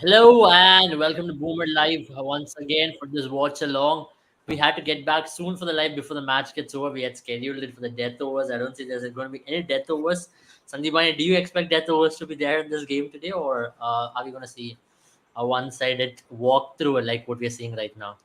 Hello and welcome to Boomer Live once again for this watch along. We had to get back soon for the live before the match gets over. We had scheduled it for the death overs. I don't see there's going to be any death overs. Sandeep, do you expect death overs to be there in this game today, or are we going to see a one-sided walkthrough like what we're seeing right now?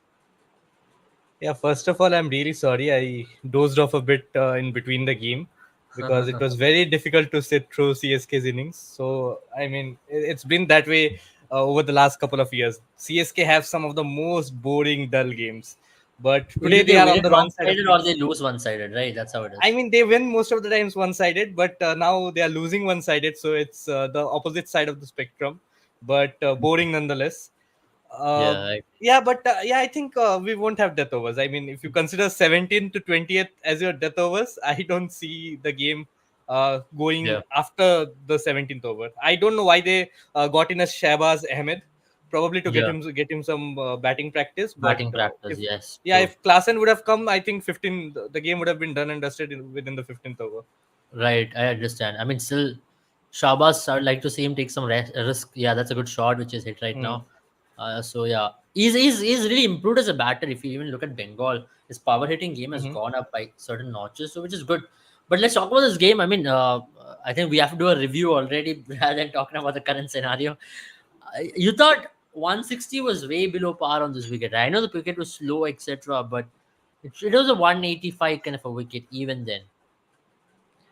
Yeah, first of all, I'm really sorry. I dozed off a bit in between the game because it was very difficult to sit through CSK's innings. So, it's been that way over the last couple of years. CSK have some of the most boring, dull games. But today Either they they are win on it the wrong side of one-sided or they things. lose one-sided, right? That's how it I is. mean, they win most of the times one sided, but now they are losing one sided. So it's the opposite side of the spectrum, but boring nonetheless. Uh, Yeah, yeah, I think we won't have death overs. I mean, if you consider 17th to 20th as your death overs, I don't see the game going yeah. after the 17th over. I don't know why they got in a Shahbaz Ahmed, probably to Yeah. get him some batting practice. But Batting practice, if yes, yeah, true. if Klassen would have come, I think 15 the game would have been done and dusted within the 15th over. Right, I understand. I mean, still, Shabazz, I'd like to see him take some risk. Yeah, that's a good shot which is hit right Hmm. now. So yeah, he's really improved as a batter. If you even look at Bengal, his power hitting game has Hmm. gone up by certain notches, so which is good. But let's talk about this game. I mean, I think we have to do a review already rather than talking about the current scenario. You thought 160 was way below par on this wicket. I know the wicket was slow, etc., but it was a 185 kind of a wicket even then.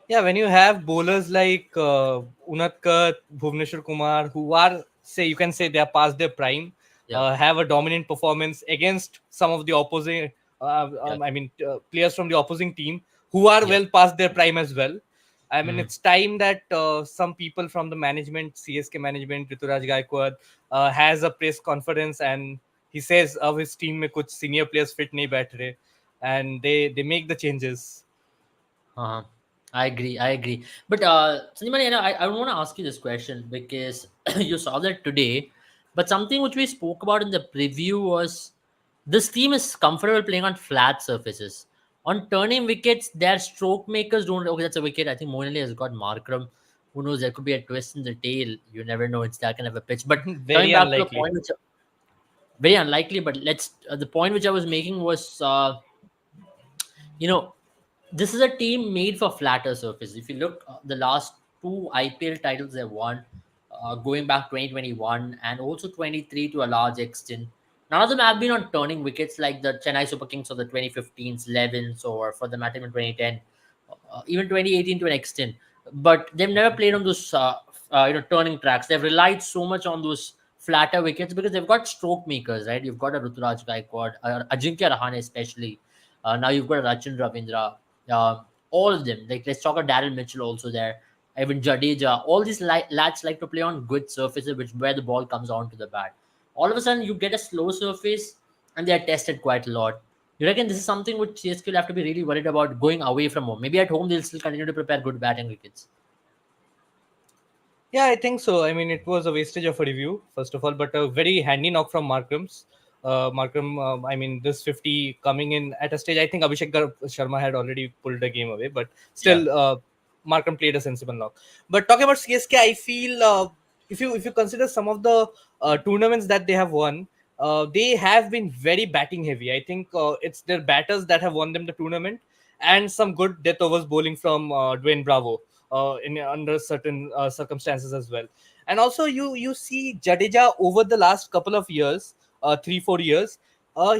Yeah, when you have bowlers like Unatkat, Bhuvneshwar Kumar, who are, say, you can say they are past their prime, Yeah, have a dominant performance against some of the opposing, yeah, players from the opposing team who are yeah. well past their prime as well. I mean, Mhm. it's time that some people from the management, CSK management, Rituraj Gaikwad, has a press conference and he says of his team में कुछ senior players fit नहीं बैठ रहे, and they make the changes. Uh-huh. I agree. I agree. But Sanjay, I want to ask you this question because you saw that today. But something which we spoke about in the preview was this team is comfortable playing on flat surfaces. On turning wickets, their stroke makers don't. Okay, that's a wicket. I think Moeen Ali has got Markram. Who knows? There could be a twist in the tail. You never know. It's that kind of a pitch. But coming Very back to the unlikely. point, which very unlikely. But let's. The point which I was making was, you know, this is a team made for flatter surface. If you look the last two IPL titles they won, going back 2021 and also 23 to a large extent, none of them have been on turning wickets like the Chennai Super Kings of the 2015s, 11s, or for the matter in 2010, even 2018 to an extent. But they've never played on those turning tracks. They've relied so much on those flatter wickets because they've got stroke makers, right? You've got a Ruturaj Gaikwad, Ajinkya Rahane especially. Now you've got a Rachin Ravindra, all of them. Like let's talk about Daryl Mitchell also there. Even Jadeja. All these lads like to play on good surfaces, which where the ball comes onto the bat. All of a sudden, you get a slow surface, and they are tested quite a lot. You reckon this is something which CSK will have to be really worried about going away from home? Maybe at home they'll still continue to prepare good batting wickets. Yeah, I think so. I mean, it was a wastage of a review, first of all, but a very handy knock from Markram's. Markram, this 50 coming in at a stage, I think Sharma had already pulled the game away, but Yeah. still, Markram played a sensible knock. But talking about CSK, I feel if you consider some of the tournaments that they have won, they have been very batting heavy. I think it's their batters that have won them the tournament, and some good death overs bowling from Dwayne Bravo in under certain circumstances as well. And also, you see Jadeja over the last couple of years, 3 4 years.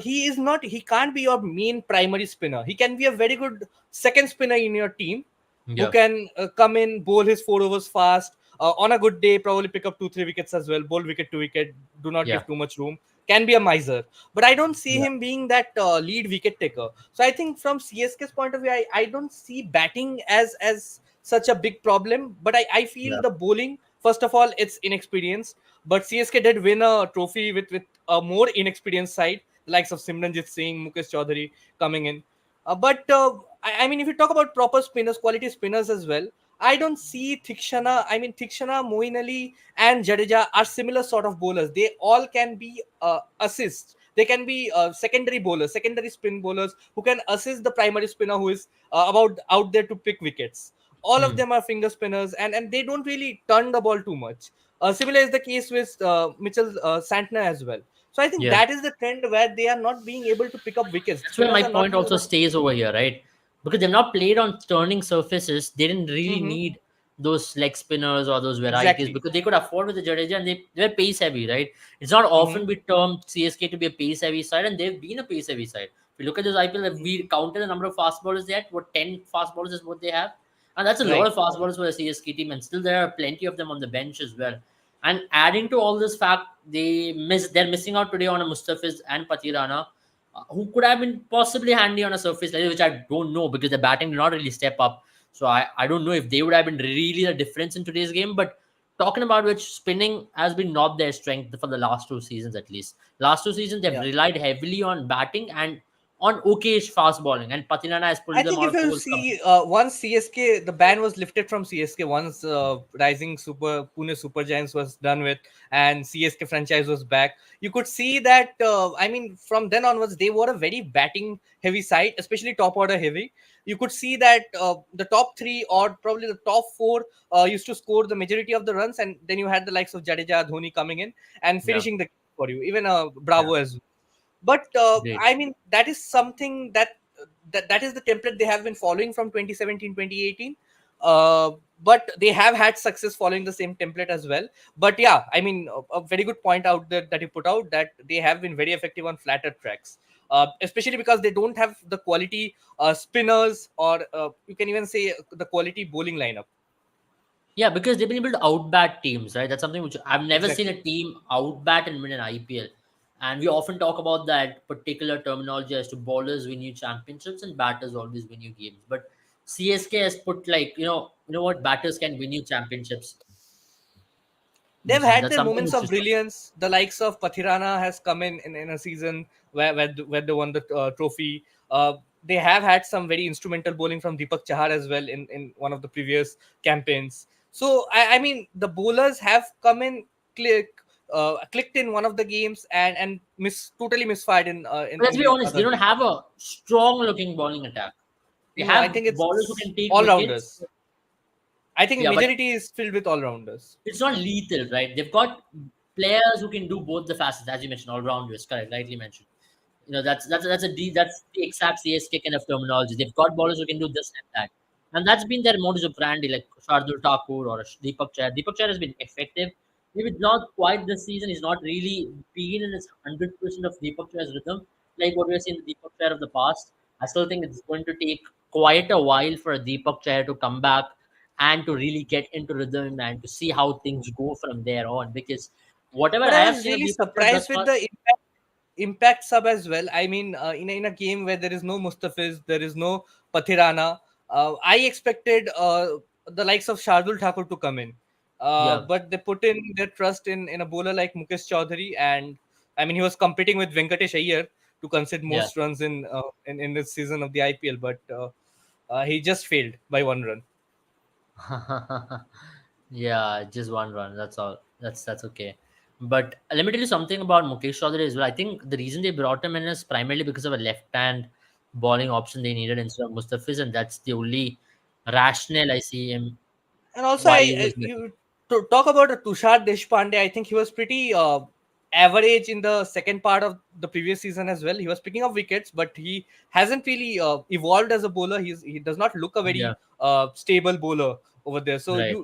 He can't be your main primary spinner. He can be a very good second spinner in your team who Yeah. can come in, bowl his 4 overs fast. On a good day, probably pick up 2 3 wickets as well. Bowl wicket to wicket. Do not Yeah. give too much room. Can be a miser, but I don't see Yeah. him being that lead wicket taker. So I think from CSK's point of view, I don't see batting as such a big problem. But I feel Yeah. the bowling, first of all, it's inexperienced. But CSK did win a trophy with a more inexperienced side, the likes of Simranjit Singh, Mukesh Chaudhary coming in. I mean, if you talk about proper spinners, quality spinners as well, I don't see Thikshana. I mean, Thikshana, Moeen Ali, and Jadeja are similar sort of bowlers. They all can be assists. They can be secondary bowlers, secondary spin bowlers who can assist the primary spinner who is about out there to pick wickets. All of Hmm. them are finger spinners, and they don't really turn the ball too much. Similar is the case with Mitchell Santner as well. So I think Yeah. that is the trend where they are not being able to pick up wickets. That's where Spinners my are not point being also able to. stays over here, right? Because they've not played on turning surfaces. They didn't really Hmm. need those leg spinners or those varieties Exactly. because they could afford with the Jadeja, and they're pace heavy, right? It's not Hmm. often we term CSK to be a pace heavy side, and they've been a pace heavy side. If you look at this IPL, if we counted the number of fast bowlers they had, what 10 fast bowlers is what they have. And that's a lot Right. of fast bowlers for a CSK team, and still there are plenty of them on the bench as well. And adding to all this fact, they're missing out today on a Mustafiz and Patirana, who could have been possibly handy on a surface like this, which I don't know because the batting did not really step up. So I don't know if they would have been really the difference in today's game. But talking about which, spinning has been not their strength for the last 2 seasons at least. Last 2 seasons they've Yeah. relied heavily on batting and on okayish fast bowling, and Patinana has pulled I them think out if of you holes. see once CSK, the ban was lifted from CSK once Rising Super Pune Super Giants was done with, and CSK franchise was back. You could see that. I mean, from then onwards, they were a very batting heavy side, especially top order heavy. You could see that the top three or probably the top four used to score the majority of the runs, and then you had the likes of Jadeja, Dhoni coming in and Yeah, finishing the for you. Even yeah, Bravo as well. But great. I mean, that is something that is the template they have been following from 2017, 2018. uh, but they have had success following the same template as well. But yeah, I mean, a very good point out there that you put out, that they have been very effective on flatter tracks, especially because they don't have the quality spinners, or you can even say the quality bowling lineup. Yeah, because they've been able to outbat teams, right? That's something which I've never seen Exactly. a team outbat and win an IPL. And we often talk about that particular terminology as to bowlers win you championships and batters always win you games. But CSK has put, like, what, batters can win you championships. They've And had that's their something moments which of is brilliance. The likes of Pathirana has come in a season where they won the trophy. They have had some very instrumental bowling from Deepak Chahar as well in one of the previous campaigns. So I mean, the bowlers have come in, clicked in one of the games, and totally misfired let's in be the honest, they other don't game. have a strong looking bowling attack. They No, I have think bowlers who it's can take all wickets. rounders. I think Yeah, but majority is filled with all rounders. it's not lethal, right? They've got players who can do both the facets, as you mentioned, all rounders, correct, rightly mentioned. That's the exact CSK kind of terminology. They've got bowlers who can do this and that, and that's been their modus operandi. Like Shardul Thakur or Deepak Chahar. Deepak Chahar has been effective. Maybe not quite this season. He's not really been in his 100% of Deepak Chahar's rhythm, like what we're seeing the Deepak Chahar of the past. I still think it's going to take quite a while for a Deepak Chahar to come back and to really get into rhythm and to see how things go from there on. Because whatever But I I have was seen of really Deepak Chahar thus surprised with far, the impact sub as well. I mean, in a game where there is no Mustafiz, there is no Pathirana, I expected the likes of Shardul Thakur to come in. yeah, But they put in their trust in a bowler like Mukesh Chaudhary, and I mean, he was competing with Venkatesh Iyer to concede yeah. most runs in this season of the IPL, but he just failed by 1 run. Yeah, just one run. That's all. That's okay. But let me tell you something about Mukesh Chaudhary as well. I think the reason they brought him in is primarily because of a left-hand bowling option they needed instead of Mustafiz, and that's the only rationale I see him And also, why he was missing. you to talk about Tushar Deshpande. I think he was pretty average in the second part of the previous season as well. He was picking up wickets, but he hasn't really evolved as a bowler. He does not look a Yeah, very stable bowler over there. So right.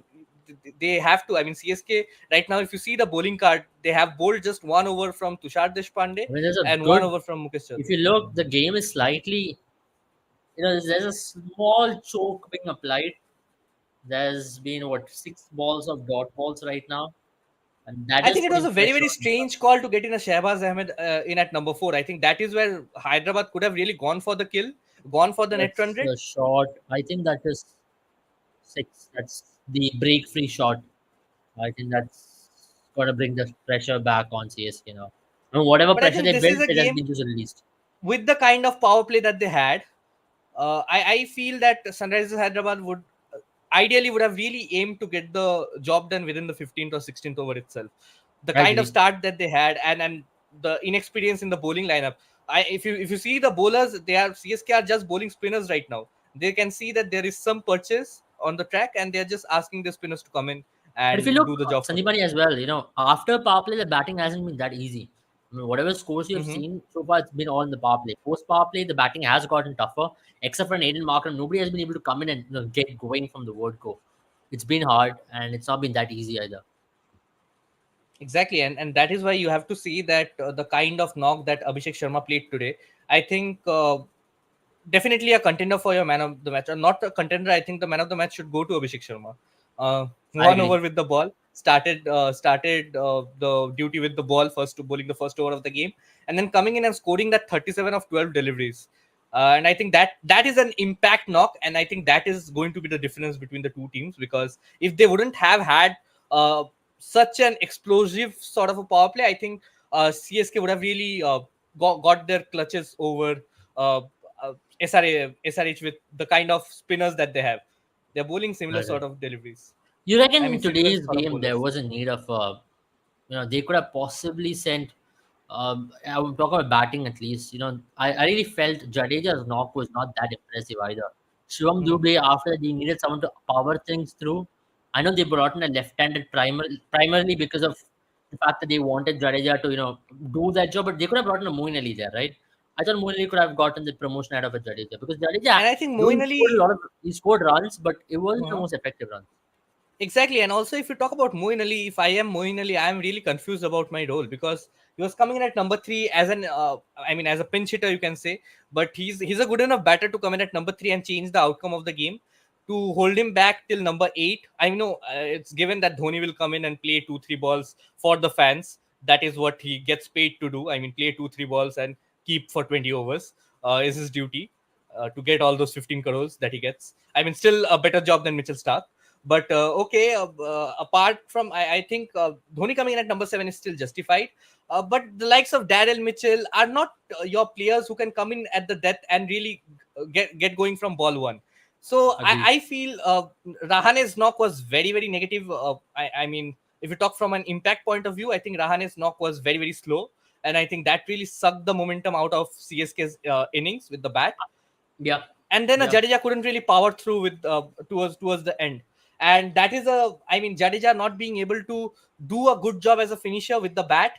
they have to. I mean, CSK right now, if you see the bowling card, they have bowled just 1 over from Tushar Deshpande I mean, there's a and one good. over from Mukesh If Chaudhary. you look, the game is slightly. There's a small choke being applied. There's been what, 6 balls of dot balls right now, and that I is think it was putting a very, pressure very on. strange call to get in a Shahbaz Ahmed in at number 4. I think that is where Hyderabad could have really gone for the kill, gone for the net run That's rate. the shot. I think that is 6. That's the break free shot. I think that's got to bring the pressure back on CSK now. I mean, whatever But I pressure think they this built, is a it has game been just released. with the kind of power play that they had. I feel that Sunrisers Hyderabad would ideally would have really aimed to get the job done within the 15th or 16th over itself. The I kind of agree. start that they had, and the inexperience in the bowling lineup. If you see the bowlers, they are CSK are just bowling spinners right now. They can see that there is some purchase on the track, and they are just asking the spinners to come in But if you and look, do the job for you. Sandeepani as well, after power play, the batting hasn't been that easy. I mean, whatever scores you have Hmm. seen so far, it's been all in the power play. Post power play, the batting has gotten tougher, except for an Aiden Marker. Nobody has been able to come in and get going from the word go. It's been hard, and it's not been that easy either. Exactly, and that is why you have to see that the kind of knock that Abhishek Sharma played today. I think definitely a contender for your man of the match, or not a contender. I think the man of the match should go to Abhishek Sharma. I One over agree. with the ball, started the duty with the ball first, to bowling the first over of the game, and then coming in and scoring that 37 of 12 deliveries. And I think that is an impact knock, and I think that is going to be the difference between the two teams, because if they wouldn't have had such an explosive sort of a power play, I think CSK would have really got their clutches over uh, SRH with the kind of spinners that they have. They're bowling similar Right, right. sort of deliveries. You reckon I mean, in similar today's sort of game there bowlers. was a need of they could have possibly sent. I would talk about batting at least. I really felt Jadeja's knock was not that impressive either. Shivam Hmm. Dubey, after they needed someone to power things through. I know they brought in a left-handed primarily because of the fact that they wanted Jadeja to do that job, but they could have brought in a Moeen Ali there, right? I thought Moeen Ali could have gotten the promotion out of a Jadeja because Jadeja, And I think though Moeen Ali. he scored runs, but it wasn't the Uh-huh. most effective runs. Exactly, and also if you talk about Moeen Ali, if I am Moeen Ali, I am really confused about my role, because he was coming in at number three as as a pinch hitter, you can say, but he's a good enough batter to come in at number three and change the outcome of the game. To hold him back till number eight, I know it's given that Dhoni will come in and play 2-3 balls for the fans. That is what he gets paid to do. I mean, play 2-3 balls and keep for 20 overs is his duty, to get all those 15 crores that he gets. I mean, still a better job than Mitchell Stark. But okay, apart from, I think Dhoni coming in at number seven is still justified. But the likes of Daryl Mitchell are not your players who can come in at the death and really get going from ball one. So Agreed. I feel Rahane's knock was very, very negative. I mean, if you talk from an impact point of view, I think Rahane's knock was very, very slow. And I think that really sucked the momentum out of CSK's innings with the bat. Yeah, And then a yeah. Jadeja couldn't really power through with towards the end. And that is I mean, Jadeja not being able to do a good job as a finisher with the bat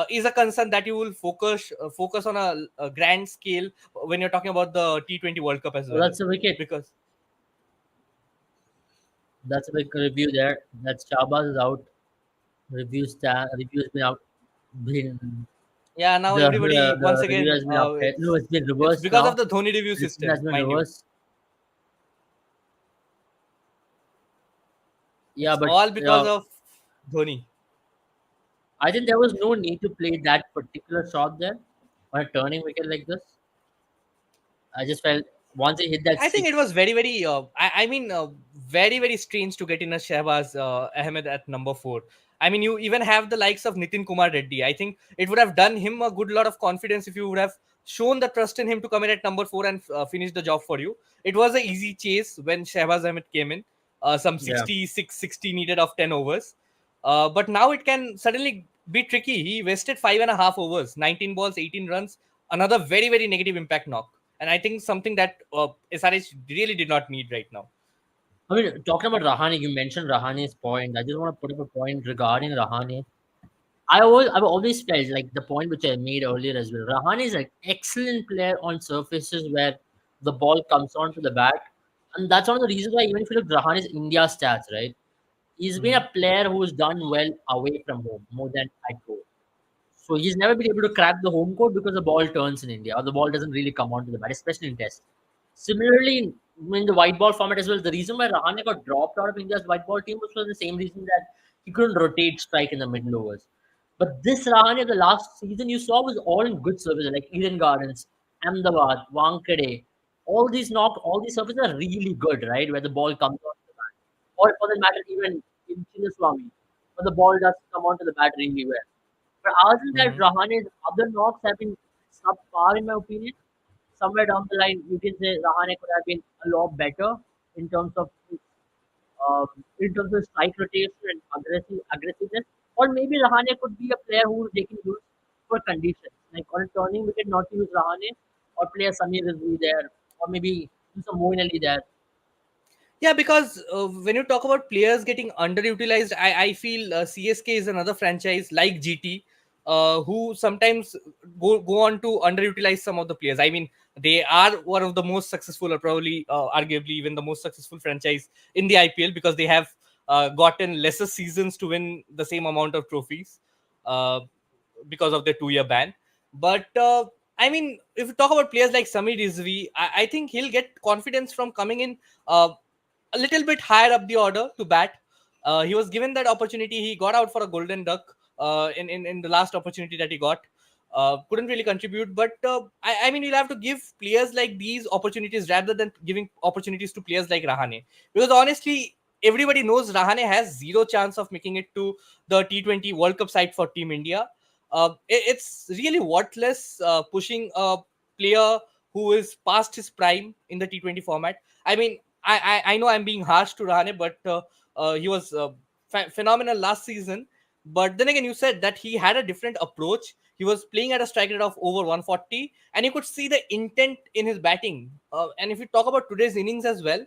is a concern that you will focus on a grand scale when you're talking about the T20 World Cup as So well, that's a wicket. because That's a big review there. That's Shabazz is out. Review's been out. Been yeah, now everybody once the review again has been upheld. No, it's been it's reversed because of now. the Dhoni review The decision has system, been mind you. reversed. Yeah, It's but all because of Dhoni. I think there was no need to play that particular shot there on a turning wicket like this. I just felt once he hit that I think it six. was very, very, very, very strange to get in a Shehbaz Ahmed at number four. I mean, you even have the likes of Nitin Kumar Reddy. I think it would have done him a good lot of confidence if you would have shown the trust in him to come in at number four and finish the job for you. It was an easy chase when Shehbaz Ahmed came in, some Yeah. 60 needed of 10 overs. But now it can suddenly be tricky. He wasted 5.5 overs, 19 balls, 18 runs, another very, very negative impact knock. And I think something that SRH really did not need right now. I mean, talking about Rahane, you mentioned Rahane's point. I just want to put up a point regarding Rahane. I've always felt like the point which I made earlier as well. Rahane is an excellent player on surfaces where the ball comes onto the bat, and that's one of the reasons why even if you look at Rahane's India stats, right, he's been Hmm. a player who's done well away from home more than at home. So he's never been able to crack the home court because the ball turns in India or the ball doesn't really come onto the bat, especially in Test. Similarly, in the white ball format as well, the reason why Rahane got dropped out of India's white ball team was for the same reason that he couldn't rotate strike in the middle overs. But this Rahane, the last season you saw was all in good services like Eden Gardens, Ahmedabad, Wankhede. All these services are really good, right? Where the ball comes onto the bat. Or for that matter, even in Chinnaswamy, where the ball does come onto the bat really well. But other than that, Hmm. Rahane's other knocks have been subpar in my opinion. Somewhere down the line, you can say Rahane could have been a lot better in terms of strike rotation and aggressiveness. Or maybe Rahane could be a player who they can use for conditions, like on a turning wicket, not to use Rahane, or play a Samir Rizvi there, or maybe do some Moeen Ali there. Yeah, because when you talk about players getting underutilized, I feel CSK is another franchise like GT, who sometimes go on to underutilize some of the players. I mean, they are one of the most successful, or probably arguably even the most successful franchise in the IPL, because they have gotten lesser seasons to win the same amount of trophies uh, because of their 2 year ban. But I mean, if you talk about players like Samir Rizvi, I think he'll get confidence from coming in a little bit higher up the order to bat. He was given that opportunity. He got out for a golden duck in the last opportunity that he got. Couldn't really contribute, but I mean, you'll have to give players like these opportunities rather than giving opportunities to players like Rahane. Because honestly, everybody knows Rahane has zero chance of making it to the T20 World Cup side for Team India. It's really worthless pushing a player who is past his prime in the T20 format. I mean, I know I'm being harsh to Rahane, but he was phenomenal last season. But then again, you said that he had a different approach. He was playing at a strike rate of over 140, and you could see the intent in his batting. And if you talk about today's innings as well,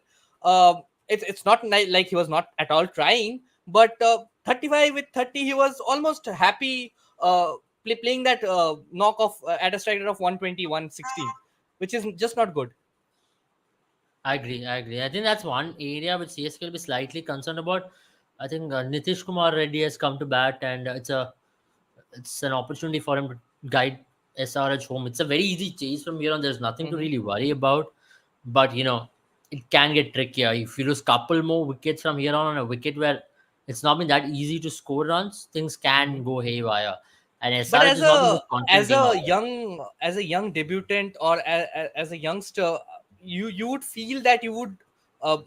it's not like he was not at all trying, but 35 with 30, he was almost happy playing that knock off at a strike rate of 120, 116, which is just not good. I agree. I agree. I think that's one area which CSK will be slightly concerned about. I think Nitish Kumar Reddy has come to bat, and it's an opportunity for him to guide SRH home. It's a very easy chase from here on. There's nothing to Mhm. really worry about, but it can get trickier if you lose couple more wickets from here on a wicket where it's not been that easy to score runs. Things can Mhm. go haywire, and But SRH is not the most confident team out there. as a young debutant, or as a youngster, you would feel that you would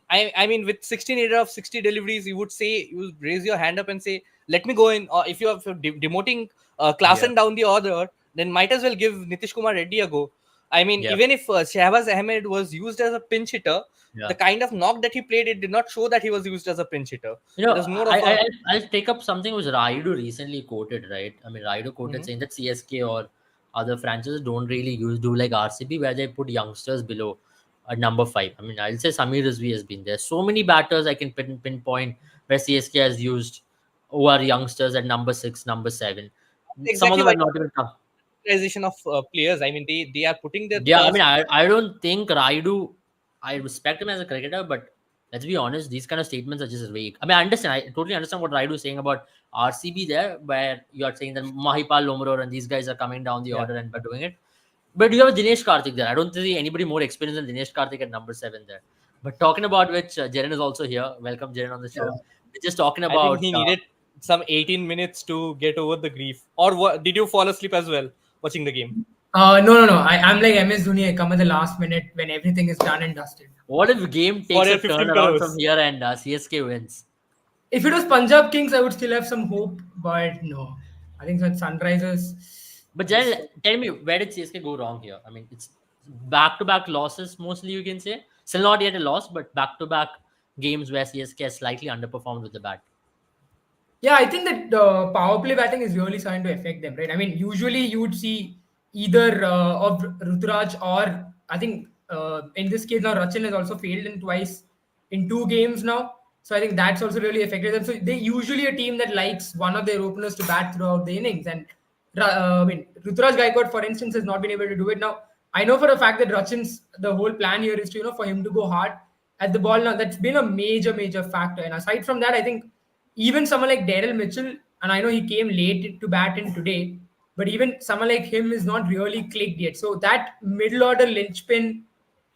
I mean, with 16 out of 60 deliveries, you would say, you would raise your hand up and say, let me go in. Or if you're demoting Yeah, Klassen down the order, then might as well give Nitish Kumar Reddy a go. I mean, yeah, even if Shahbaz Ahmed was used as a pinch hitter, the yeah. kind of knock that he played, it did not show that he was used as a pinch hitter. It was more I, of I a. I'll take up something which Raidu recently quoted, right? I mean, Raidu quoted Mhm. saying that CSK or other franchises don't really do like RCB, where they put youngsters below number five. I mean, I'll say Samir Rizvi has been there. So many batters I can pinpoint where CSK has used who are youngsters at number six, number seven. Some of Exactly them why have not even come. utilization of players. I mean, they are putting their Yeah, I mean, best. I don't think Raidu. I respect him as a cricketer, but let's be honest, these kind of statements are just vague. I mean, I understand. I totally understand what Raidu is saying about RCB there, where you are saying that Mahipal Lomror and these guys are coming down the Yeah, order and are doing it. But you have Dinesh Karthik there. I don't see anybody more experienced than Dinesh Karthik at number seven there. But talking about which, Jaren is also here. Welcome, Jaren, on the show. Yeah. We're just talking I think about. he needed some 18 minutes to get over the grief. Or what, did you fall asleep as well watching the game? No. I'm like MS Dhoni. I come at the last minute when everything is done and dusted. What if game For takes your a turn 15 around from crores. here and CSK wins? If it was Punjab Kings, I would still have some hope, but no. I think that Sunrisers. But Just then tell me, where did CSK go wrong here? I mean, it's back-to-back losses mostly. You can say still not yet a loss, but back-to-back games where CSK has slightly underperformed with the bat. Yeah, I think that power play batting is really starting to affect them, right? I mean, usually you would see either of Ruturaj or I think in this case now Rachin has also failed in twice in 2 games now. So I think that's also really affected them. So they usually a team that likes one of their openers to bat throughout the innings. And I mean, Ruturaj Gaikwad, for instance, has not been able to do it. Now, I know for a fact that Rachin's the whole plan here is to for him to go hard at the ball. Now that's been a major factor. And aside from that, I think even someone like Daryl Mitchell, and I know he came late to bat in today, but even someone like him is not really clicked yet. So that middle order linchpin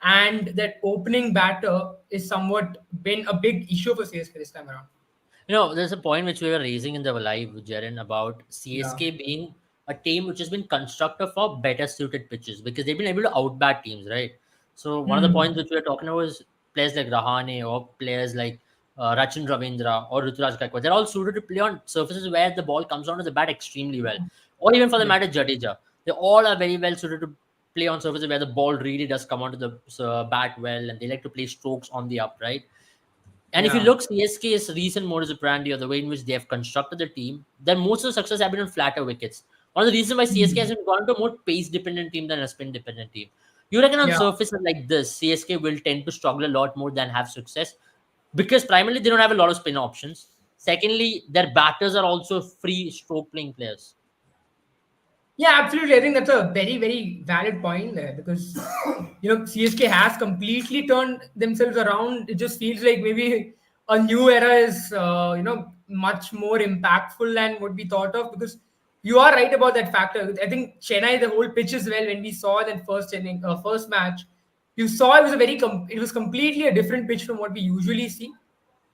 and that opening batter is somewhat been a big issue for CSK this time around. There's a point which we were raising in the live, Jaren, about Yeah. CSK being a team which has been constructed for better suited pitches because they've been able to outbat teams, right? So one of the Hmm. points which we were talking about was players like Rahane or players like Rachin Ravindra or Ruturaj Gaikwad. They're all suited to play on surfaces where the ball comes onto the bat extremely well. Or even for the Yeah. matter, Jadeja. They all are very well suited to play on surfaces where the ball really does come onto the bat well and they like to play strokes on the up, right? And if you Yeah. look CSK's recent modus operandi or the way in which they have constructed the team, then most of the success have been on flatter wickets. One of the reasons why CSK Hmm. has been gone to a more pace dependent team than a spin dependent team. You reckon on Yeah. surfaces like this, CSK will tend to struggle a lot more than have success? because primarily they don't have a lot of spin options. Secondly, their batters are also free stroke playing players. Yeah, absolutely. I think that's a very, very valid point there because CSK has completely turned themselves around. It just feels like maybe a new era is much more impactful than what we thought of because you are right about that factor. I think Chennai, the whole pitch as well. When we saw that first inning, first match, you saw it was a it was completely a different pitch from what we usually see.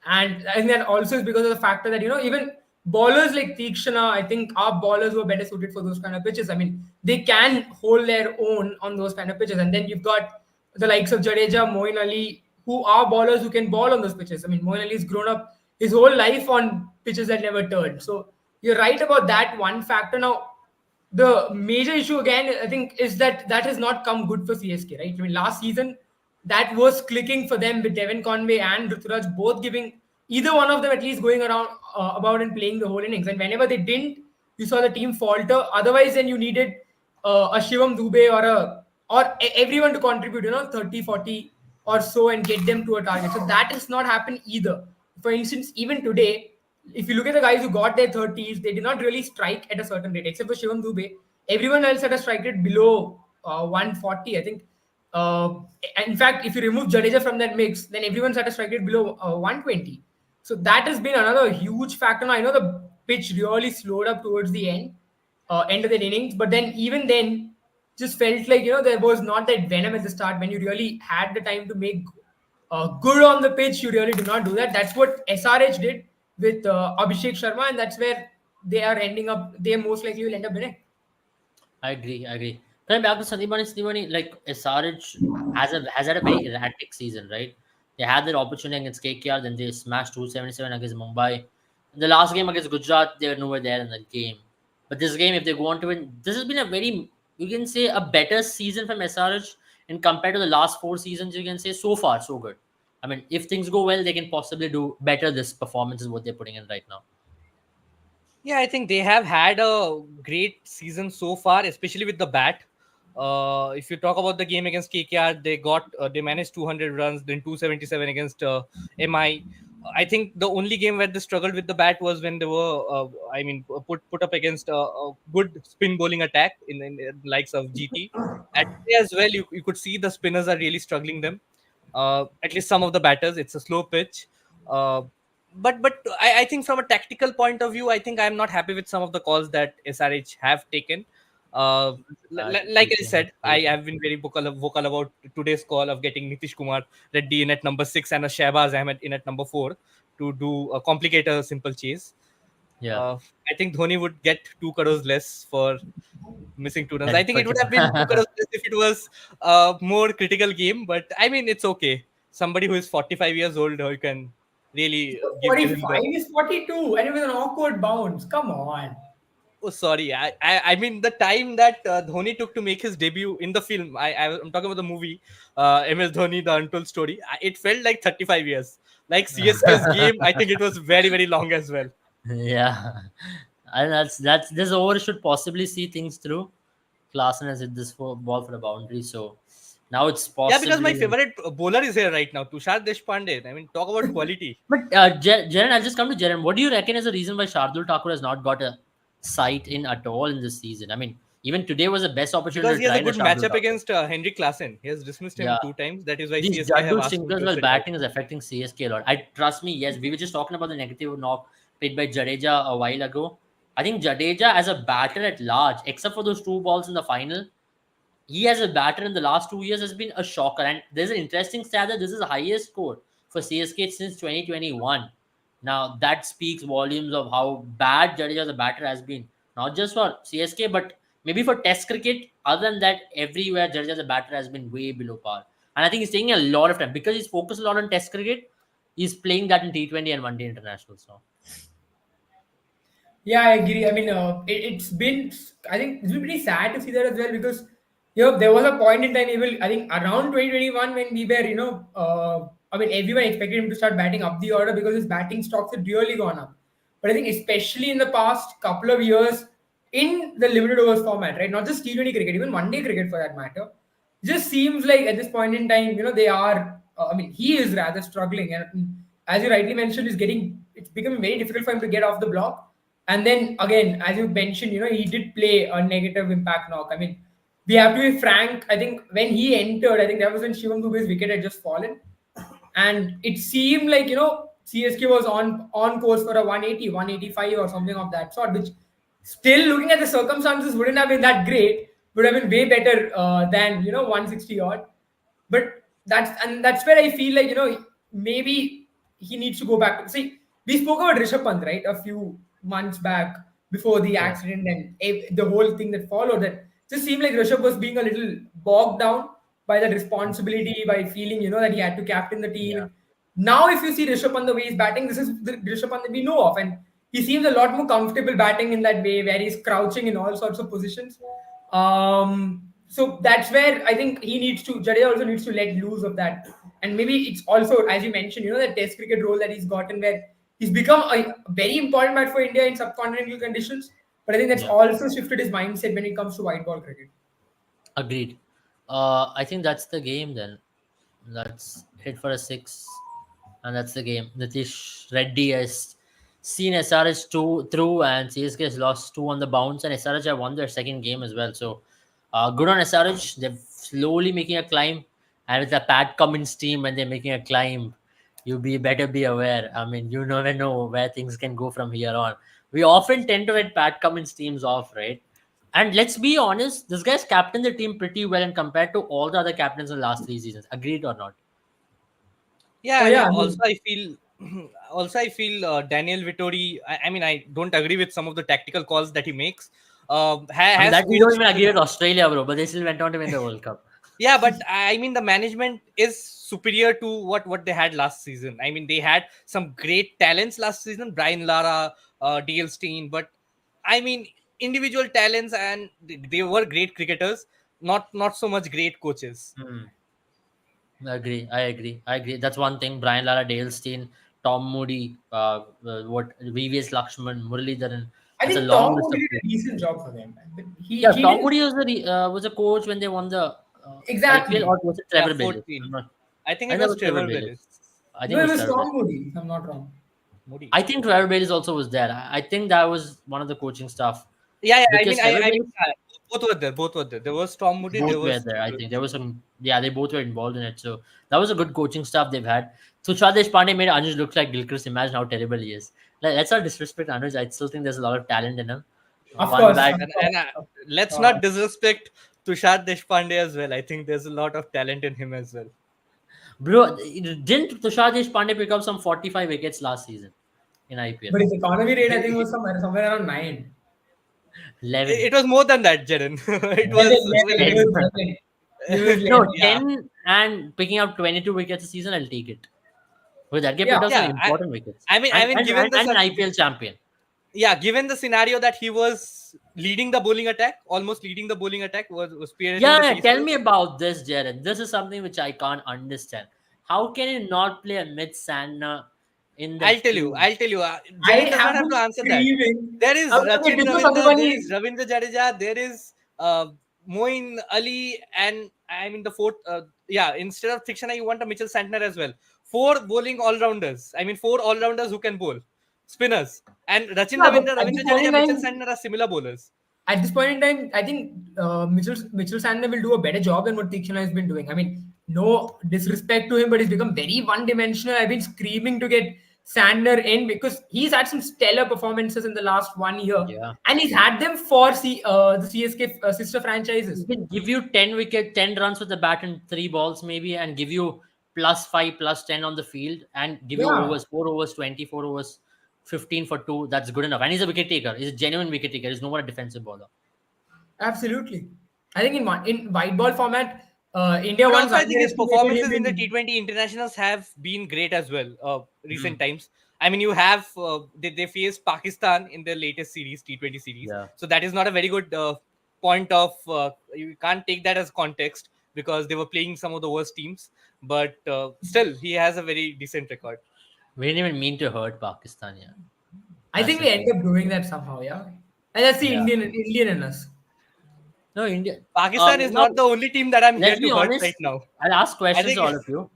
And I think that also is because of the factor that, even bowlers like Tikshana, I think are bowlers who are better suited for those kind of pitches. I mean, they can hold their own on those kind of pitches. And then you've got the likes of Jadeja, Moeen Ali, who are bowlers who can bowl on those pitches. I mean, Moeen Ali's grown up his whole life on pitches that never turn. So you're right about that one factor. Now, the major issue again, I think, is that has not come good for CSK, right? I mean, last season that was clicking for them with Devon Conway and Ruturaj both giving either one of them at least going around about and playing the whole innings. And whenever they didn't, you saw the team falter. Otherwise, then you needed a Shivam Dubey everyone to contribute, 30, 40 or so and get them to a target. So that has not happened either. For instance, even today, if you look at the guys who got their 30s, they did not really strike at a certain rate, except for Shivam Dubey. Everyone else had a strike rate below 140. I think uh, in fact, if you remove Jadeja from that mix, then everyone's at a strike rate below 120. So that has been another huge factor. Now, I know the pitch really slowed up towards the end of the innings, but then even then, just felt like there was not that venom at the start when you really had the time to make good on the pitch. You really did not do that. That's what SRH did with Abhishek Sharma, and that's where they are ending up. They most likely will end up winning. I agree. I agree. Coming back to Sandeep, like SRH has had a very erratic season, right? They had their opportunity against KKR, then they smashed 277 against Mumbai. In the last game against Gujarat, they were nowhere there in that game. But this game, if they go on to win, this has been a very, you can say, a better season from SRH in compared to the last four seasons. You can say so far, so good. I mean, if things go well, they can possibly do better. This performance is what they're putting in right now. Yeah, I think they have had a great season so far, especially with the bat. If you talk about the game against KKR, they managed 200 runs, then 277 against MI. I think the only game where they struggled with the bat was when they were, put up against a good spin bowling attack in the likes of GT. At as well, you could see the spinners are really struggling them. At least some of the batters. It's a slow pitch. Uh, but I think from a tactical point of view, I think I'm not happy with some of the calls that SRH have taken. Uh, like I said, I have been very vocal about today's call of getting Nitish Kumar Reddy in at number 6 and a Shahbaz Ahmed in at number 4 to do complicate a simple chase. Yeah. I think Dhoni would get 2 crores less for missing 2 runs. I And think it would Pachapa. have been 2 crores less if it was a more critical game, but I mean, it's okay. Somebody who is 45 years old who can really give him 45 the. is 42, and it was an awkward bounce. Come on. Oh, sorry. I mean, the time that Dhoni took to make his debut in the film, I'm talking about the movie, MS Dhoni, The Untold Story. It felt like 35 years. Like CSK's game, I think it was very, very long as well. Yeah, and that's this over should possibly see things through. Klaasen has hit this ball for the boundary, so now it's Yeah, because my possibly. favorite bowler is here right now, Tushar Deshpande. I mean, talk about quality. But Jaren, I'll just come to Jaren. What do you reckon is the reason why Shardul Thakur has not got a sight in at all in this season? I mean, even today was the best opportunity Because to he has try a the good Shardul matchup Thakur. against Henrik Klaasen. He has dismissed him Yeah, 2 times. That is why these CSK have Jaddu asked him sinkers to while sit out. batting is affecting CSK a lot. I trust me. Yes, we were just talking about the negative knock played by Jadeja a while ago. I think Jadeja as a batter at large, except for those two balls in the final, he as a batter in the last 2 years has been a shocker. And there's an interesting stat that this is the highest score for CSK since 2021. Now that speaks volumes of how bad Jadeja as a batter has been, not just for CSK, but maybe for Test cricket. Other than that, everywhere Jadeja as a batter has been way below par. And I think he's taking a lot of time because he's focused a lot on Test cricket. He's playing that in T20 and One Day Internationals now. Yeah, I agree. I mean, it's been, I think it's been pretty sad to see that as well because, there was a point in time, even, I think around 2021 when we were, I mean, everyone expected him to start batting up the order because his batting stocks had really gone up. But I think especially in the past couple of years in the limited overs format, right? Not just T20 cricket, even one day cricket for that matter, just seems like at this point in time, they are, I mean, he is rather struggling. And as you rightly mentioned, is getting it's becoming very difficult for him to get off the block. And then again, as you mentioned, he did play a negative impact knock. I mean, we have to be frank. I think when he entered, I think that was when Shivam Dube's wicket had just fallen, and it seemed like CSK was on course for a 180, 185 or something of that sort, which still looking at the circumstances wouldn't have been that great, would have been way better than 160 odd. But that's where I feel like maybe he needs to go back. See, we spoke about Rishabh Pant, right, a few months back before the Yeah, accident and the whole thing that followed. That just seemed like Rishabh was being a little bogged down by that responsibility, by feeling that he had to captain the team. yeah, And now, if you see Rishabh Pant the way he's batting, this is the Rishabh Pant that we know of, and he seems a lot more comfortable batting in that way, where he's crouching in all sorts of positions. So that's where I think he needs to. Jadeja also needs to let loose of that, and maybe it's also, as you mentioned, that Test cricket role that he's gotten, where he's become a very important bat for India in subcontinental conditions. But I think that's yeah. also shifted his mindset when it comes to white ball cricket. Agreed. I think that's the game then. Let's hit for a six, and that's the game. Nitish Reddy has seen SRH two through, and CSK has lost two on the bounce, and SRH have won their second game as well. So, good on SRH. They're slowly making a climb, and with the Pat Cummins team, when they're making a climb, better be aware. I mean, you never know where things can go from here on. We often tend to let Pat Cummins teams off, right? And let's be honest, this guy's captained the team pretty well and compared to all the other captains in the last 3 seasons. Agreed or not? Yeah, Oh I yeah, mean, I also mean, I feel, Daniel Vittori. I mean, I don't agree with some of the tactical calls that he makes. I mean, Has that we don't coached even with, agree with Australia, bro, but they still went on to win the World Cup. yeah, but I mean, the management is superior to what they had last season. I mean, they had some great talents last season, Brian Lara, Dale Steyn, but I mean, individual talents, and they were great cricketers, not so much great coaches. Hmm. I agree. That's one thing. Brian Lara, Dale Steyn, Tom Moody, what VVS Lakshman, Muralidharan. I That's a think long Tom list Moody of did a coaches. decent job for them. But he Yeah, he Tom didn't Moody was a coach when they won the IPL, exactly. or was it Yeah, Trevor Bayliss? 14. I'm not. I think I it think that was was Trevor Trevor Bayliss. Willis. I think No, it it was was Trevor Bayliss. Tom Moody, if I'm not wrong. Moody. I think Trevor Bayliss also was there. I think that was one of the coaching staff Yeah, yeah. I because mean, Trevor I mean, Bayliss both were there. Both were there. There was Tom Moody. both There were was there. I Trevor think there Willis. was some. Yeah, they both were involved in it. So that was a good coaching staff they've had. Tushar Deshpande made Anuj look like Gilchrist. Imagine how terrible he is. Let's not disrespect Anuj. I still think there's a lot of talent in him. Of One course, bad, of And course. let's Uh, not disrespect Tushar Deshpande as well. I think there's a lot of talent in him as well. bro. Didn't Tushar Deshpande pick up some 45 wickets last season in IPL? but his economy rate, I think, was somewhere around 9. 11, It was more than that, Jaren. It 11, was 11. well. It 10. was 11. It was No, 11. Yeah, 10 and picking up 22 wickets a season. I'll take it. With that, get Yeah. picked up some yeah. important wickets I mean, given the and an IPL champion. yeah, given the scenario that he was leading the bowling attack, almost leading the bowling attack, was spearheading the Yeah, tell me pieces. about this, Jared. This is something which I can't understand. How can you not play Amit Sandner in the I'll tell you. field? I'll tell you. I Jaren does not have have to been answer that. screaming. There is Okay, Rachit this was something Ravindra, there funny. is Ravindra Jadeja, there is Moin Ali, and I mean the fourth. Yeah, instead of Thikshana, you want a Mitchell Santner as well. Four bowling all rounders. I mean, four all rounders who can bowl, spinners, and Rachin Yeah, but Ravindra, at this Ravindra point in Jadeja, Mitchell time, Santner are similar bowlers. I think Mitchell Sandner will do a better job than what Tikshana has been doing. I mean, no disrespect to him, but he's become very one-dimensional. I've been screaming to get Sandner in because he's had some stellar performances in the last 1 year, Yeah. and he's had them for the CSK sister He franchises. can give you 10 wicket, 10 runs with the bat in 3 balls, maybe, and give you +5, +10 on the field, and give you Yeah, overs, 4 overs, 24 overs, 15 for two. That's good enough. And he's a wicket taker. He's a genuine wicket taker. He's no more a defensive bowler. absolutely. I think in white ball format, India And once also, I think his underestimated him performances in the in. T20 internationals have been great as well. Hmm. Recent times. I mean, you have they faced Pakistan in their latest series, T20 series. Yeah. So that is not a very good point of. You can't take that as context because they were playing some of the worst teams. But still, he has a very decent record. We didn't even mean to hurt Pakistan. Yeah. I That's think the we end thing. up doing that somehow, yeah. And that's the Yeah. Indian in us. No, India. Pakistan is Now, not the only team that I'm here let's to be hurt right honest. now. I'll ask I questions to think all of you.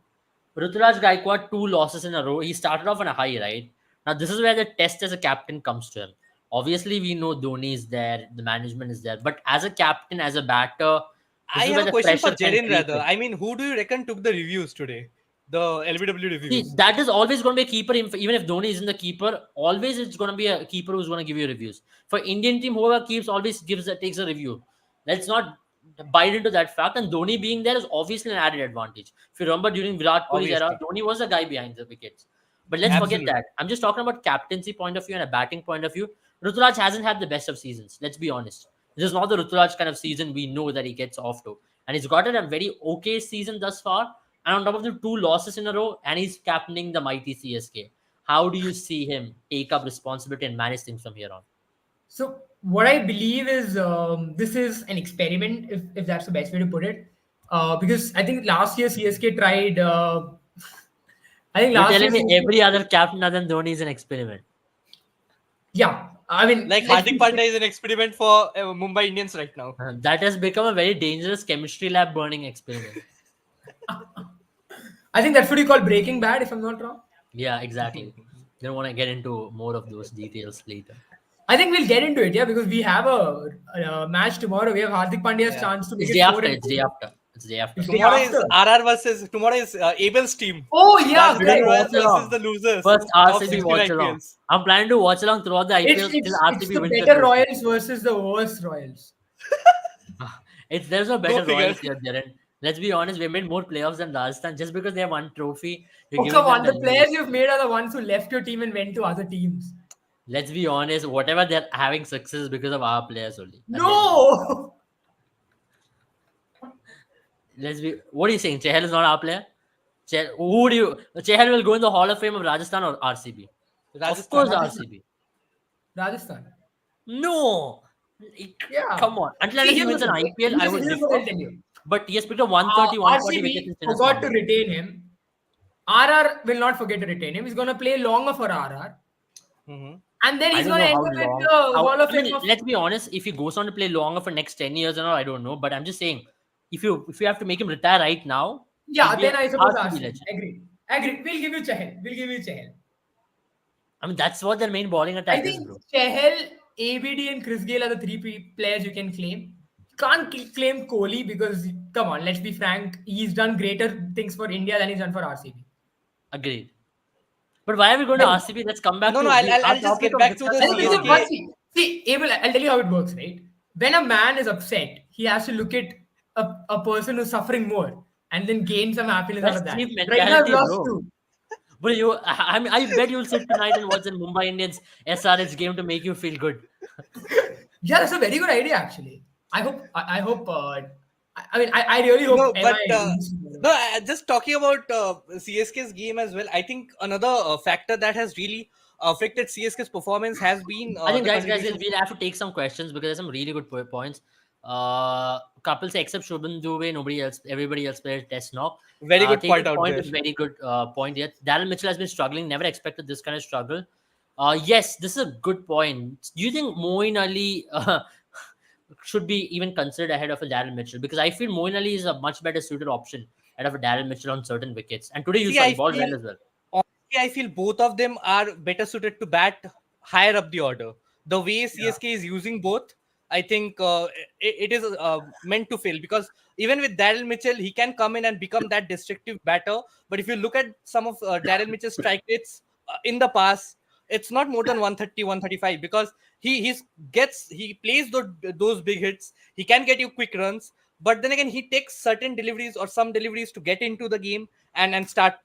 Ruturaj Gaikwad, 2 losses in a row. He started off on a high, right? Now, this is where the test as a captain comes to him. Obviously, we know Dhoni is there, the management is there, but as a captain, as a batter, this I is have where a the question for pressure can Jerin creep rather. in. I mean, who do you reckon took the reviews today? The LBW See, reviews. that is always going to be a keeper. Even if Dhoni isn't the keeper, always it's going to be a keeper who's going to give you reviews. For Indian team, whoever keeps always takes a review. Let's not bite into that fact. And Dhoni being there is obviously an added advantage. If you remember during Virat Kohli's era, Obviously. Dhoni was the guy behind the wickets. But let's forget Absolutely. that. I'm just talking about captaincy point of view and a batting point of view. Ruturaj hasn't had the best of seasons. Let's be honest. This is not the Ruturaj kind of season we know that he gets off to. And he's gotten a very okay season thus far. And on top of the 2 losses in a row, and he's captaining the mighty CSK. How do you see him take up responsibility and manage things from here on? So what I believe is this is an experiment, if that's the best way to put it. Because I think last year CSK tried. I think You're last year telling me CSK, every other captain other than Dhoni is an experiment. yeah. I mean, Like let's Hardik be Pandya is an experiment for Mumbai Indians right now. That has become a very dangerous chemistry lab burning experiment. I think that's what you call Breaking Bad, if I'm not wrong. Yeah, exactly. Don't want to get into more of those details later. I think we'll get into it, yeah, because we have a match tomorrow. We have Hardik Pandya's Yeah. chance to make It's it day four after. and It's day four. after. It's day after. It's day Tomorrow is after. RR versus tomorrow is Abel's team. Oh yeah, Today Rajasthan correct. Royals watch versus along. the losers First of RCB 16 watch along. IPLs. I'm planning to watch along throughout the It's IPL till it's it's RCB the wins the better trophy. Royals versus the worst Royals. There's no Go better figure. Royals here, Darren. Let's be honest, we made more playoffs than Rajasthan just because they have one trophy. You're Oh giving come them on, the the players leash. you've made are the ones who left your team and went to other teams. Let's be honest, whatever they're having success is because of our players only. At the end of the day. No. Let's be. What are you saying? Chehal is not our player. Who do you? Chehal will go in the Hall of Fame of Rajasthan or RCB. Of course, Rajasthan. Rajasthan. RCB. Rajasthan. No, It- Yeah. come on. Until See, unless he here's the wins an thing. IPL, I would Here's what differ. I'll tell you. But he has picked up 130, 140 wickets in RCB tennis forgot to tournament. retain him. RR will not forget to retain him. He's going to play longer for RR. Mhm. And then I he's don't going to know end how up at long. the Hall of I Fame mean, of. let's be honest. If he goes on to play longer for next 10 years and all, I don't know. But I'm just saying, if you have to make him retire right now, Yeah, he'd be then a I suppose RCB RCB. legend. Agreed. Agreed. We'll give you Chahal. We'll give you Chahal. I mean, that's what their main bowling I attack is, think bro. Chahal, ABD, and Chris Gale are the three players you can claim. You can't claim Kohli because, come on, let's be frank, he's done greater things for India than he's done for RCB. Agreed. But why are we going to Right? RCB? Let's come back No, to no, our I'll just topic get of back to the I discussion think was there's not a great. CSK. one see, Abel, I'll tell you how it works, right? When a man is upset, he has to look at a person who's suffering more and then gain some happiness out That's of that. cheap Right now, I've mentality, lost bro. two. But I mean, I bet you'll sit tonight and watch the Mumbai Indians SRH game to make you feel good. Yeah, that's a very good idea, actually. I hope, I really hope No, but MI wins tomorrow. no, just talking about CSK's game as well. I think another factor that has really affected CSK's performance has been I think, the guys, contribution. we'll have to take some questions because there's some really good points. Couple say except Shubhan Dubey, everybody else played test knock. Very good point Taking out point there. is very good point yet. Darren Mitchell has been struggling. Never expected this kind of struggle. Yes, this is a good point. Do you think Moeen Ali should be even considered ahead of a Darren Mitchell? Because I feel Moeen Ali is a much better suited option ahead of a Darren Mitchell on certain wickets. And today you See, saw he I bowled feel well as well. honestly, I feel both of them are better suited to bat higher up the order. The way Yeah. CSK is using both, I think it is meant to fail because even with Daryl Mitchell, he can come in and become that destructive batter. But if you look at some of Daryl Mitchell's strike rates in the past, it's not more than 130, 135 because he plays those big hits. He can get you quick runs, but then again, he takes certain deliveries or some deliveries to get into the game and start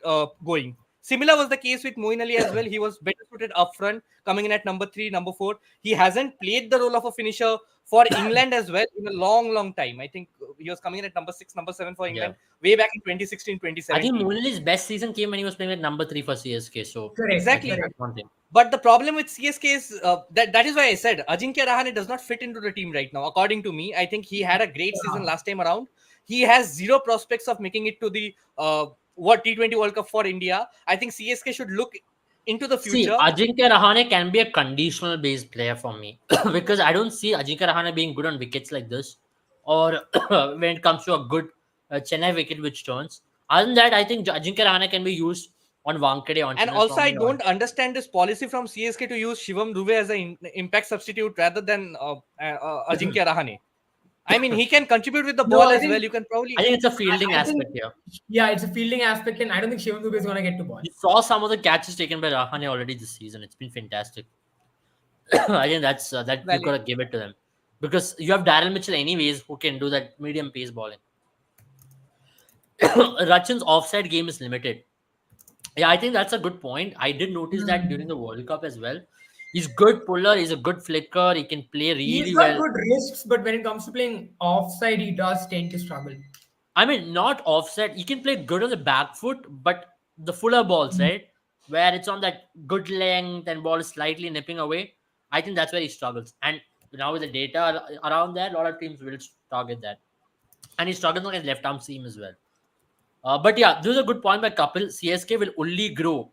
going. Similar was the case with Moeen Ali as well. He was better suited up front, coming in at number 3, number 4. He hasn't played the role of a finisher for England as well in a long, long time. I think he was coming in at number 6, number 7 for Yeah. England way back in 2016, I think 2017. Moeen Ali's best season came when he was playing at number 3 for CSK. So Correct. I think Exactly. Correct. that's one thing. But the problem with CSK is that is why I said Ajinkya Rahane does not fit into the team right now. According to me, I think he had a great season last time around. He has zero prospects of making it to the T20 World Cup for India. I think CSK should look into the See, future. Ajinkya Rahane can be a conditional based player for me because I don't see Ajinkya Rahane being good on wickets like this or when it comes to a good Chennai wicket which turns. Other than that, I think Ajinkya Rahane can be used on Wankhede, on And also, I Chinnaswamy, don't understand this policy from CSK to use Shivam Dube as an impact substitute rather than Ajinkya Rahane. I mean, he can contribute with the No, ball I as well. think You can probably. I think it's a fielding I think aspect here. yeah, it's a fielding aspect, and I don't think Shivam Dube is gonna get to ball. You saw some of the catches taken by Rahane already this season. It's been fantastic. I think that's that you Valid. gotta give it to them because you have Daryl Mitchell anyways who can do that medium pace bowling. Rachin's offside game is limited. Yeah, I think that's a good point. I did notice that during Hmm. the World Cup as well. He's good puller. He's a good flicker. He can play He's really got well. good wrists, but when it comes to playing offside, he does tend to struggle. I mean, not offset. He can play good on the back foot, but the fuller balls, right, where it's on that good length and ball is slightly nipping away. I think that's where he struggles. And now with the data around that, a lot of teams will target that. And he struggles on his left arm seam as well. But yeah, this is a good point by Kapil. CSK will only grow.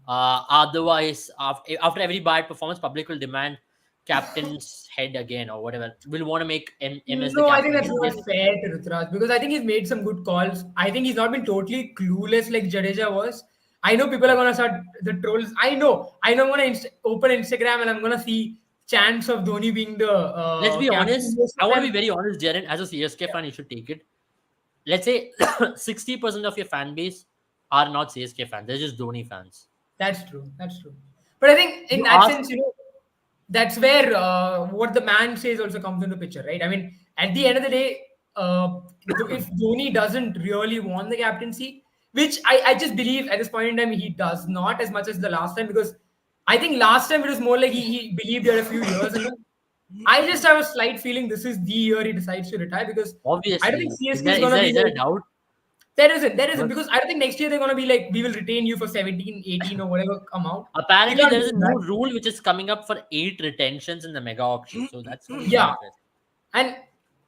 Otherwise, after every bad performance, public will demand captain's head again or whatever. Will want to make M as the No, I think captain that's again. not fair to Ruturaj because I think he's made some good calls. I think he's not been totally clueless like Jadeja was. I know people are gonna start the trolls. I know. I'm gonna open Instagram and I'm gonna see chants of Dhoni being the Let's be captain. honest. Most I of want to be them, very honest, Jaren. As a CSK fan, you should take it. Let's say 60% of your fan base are not CSK fans. They're just Dhoni fans. that's true. That's true. But I think in You that ask, sense, that's where what the man says also comes into picture, right? I mean, at the end of the day, if Dhoni doesn't really want the captaincy, which I just believe at this point in time he does not as much as the last time, because I think last time it was more like he believed he had a few years in him. I just have a slight feeling this is the year he decides to retire because I don't think obviously. Is CSK there is is gonna there be is there a like doubt? there isn't But because I don't think next year they're gonna be like we will retain you for 17, 18 or whatever come out. He apparently, can't there is do a that. new rule which is coming up for 8 retentions in the mega auction. So that's going to be very Yeah. interesting. And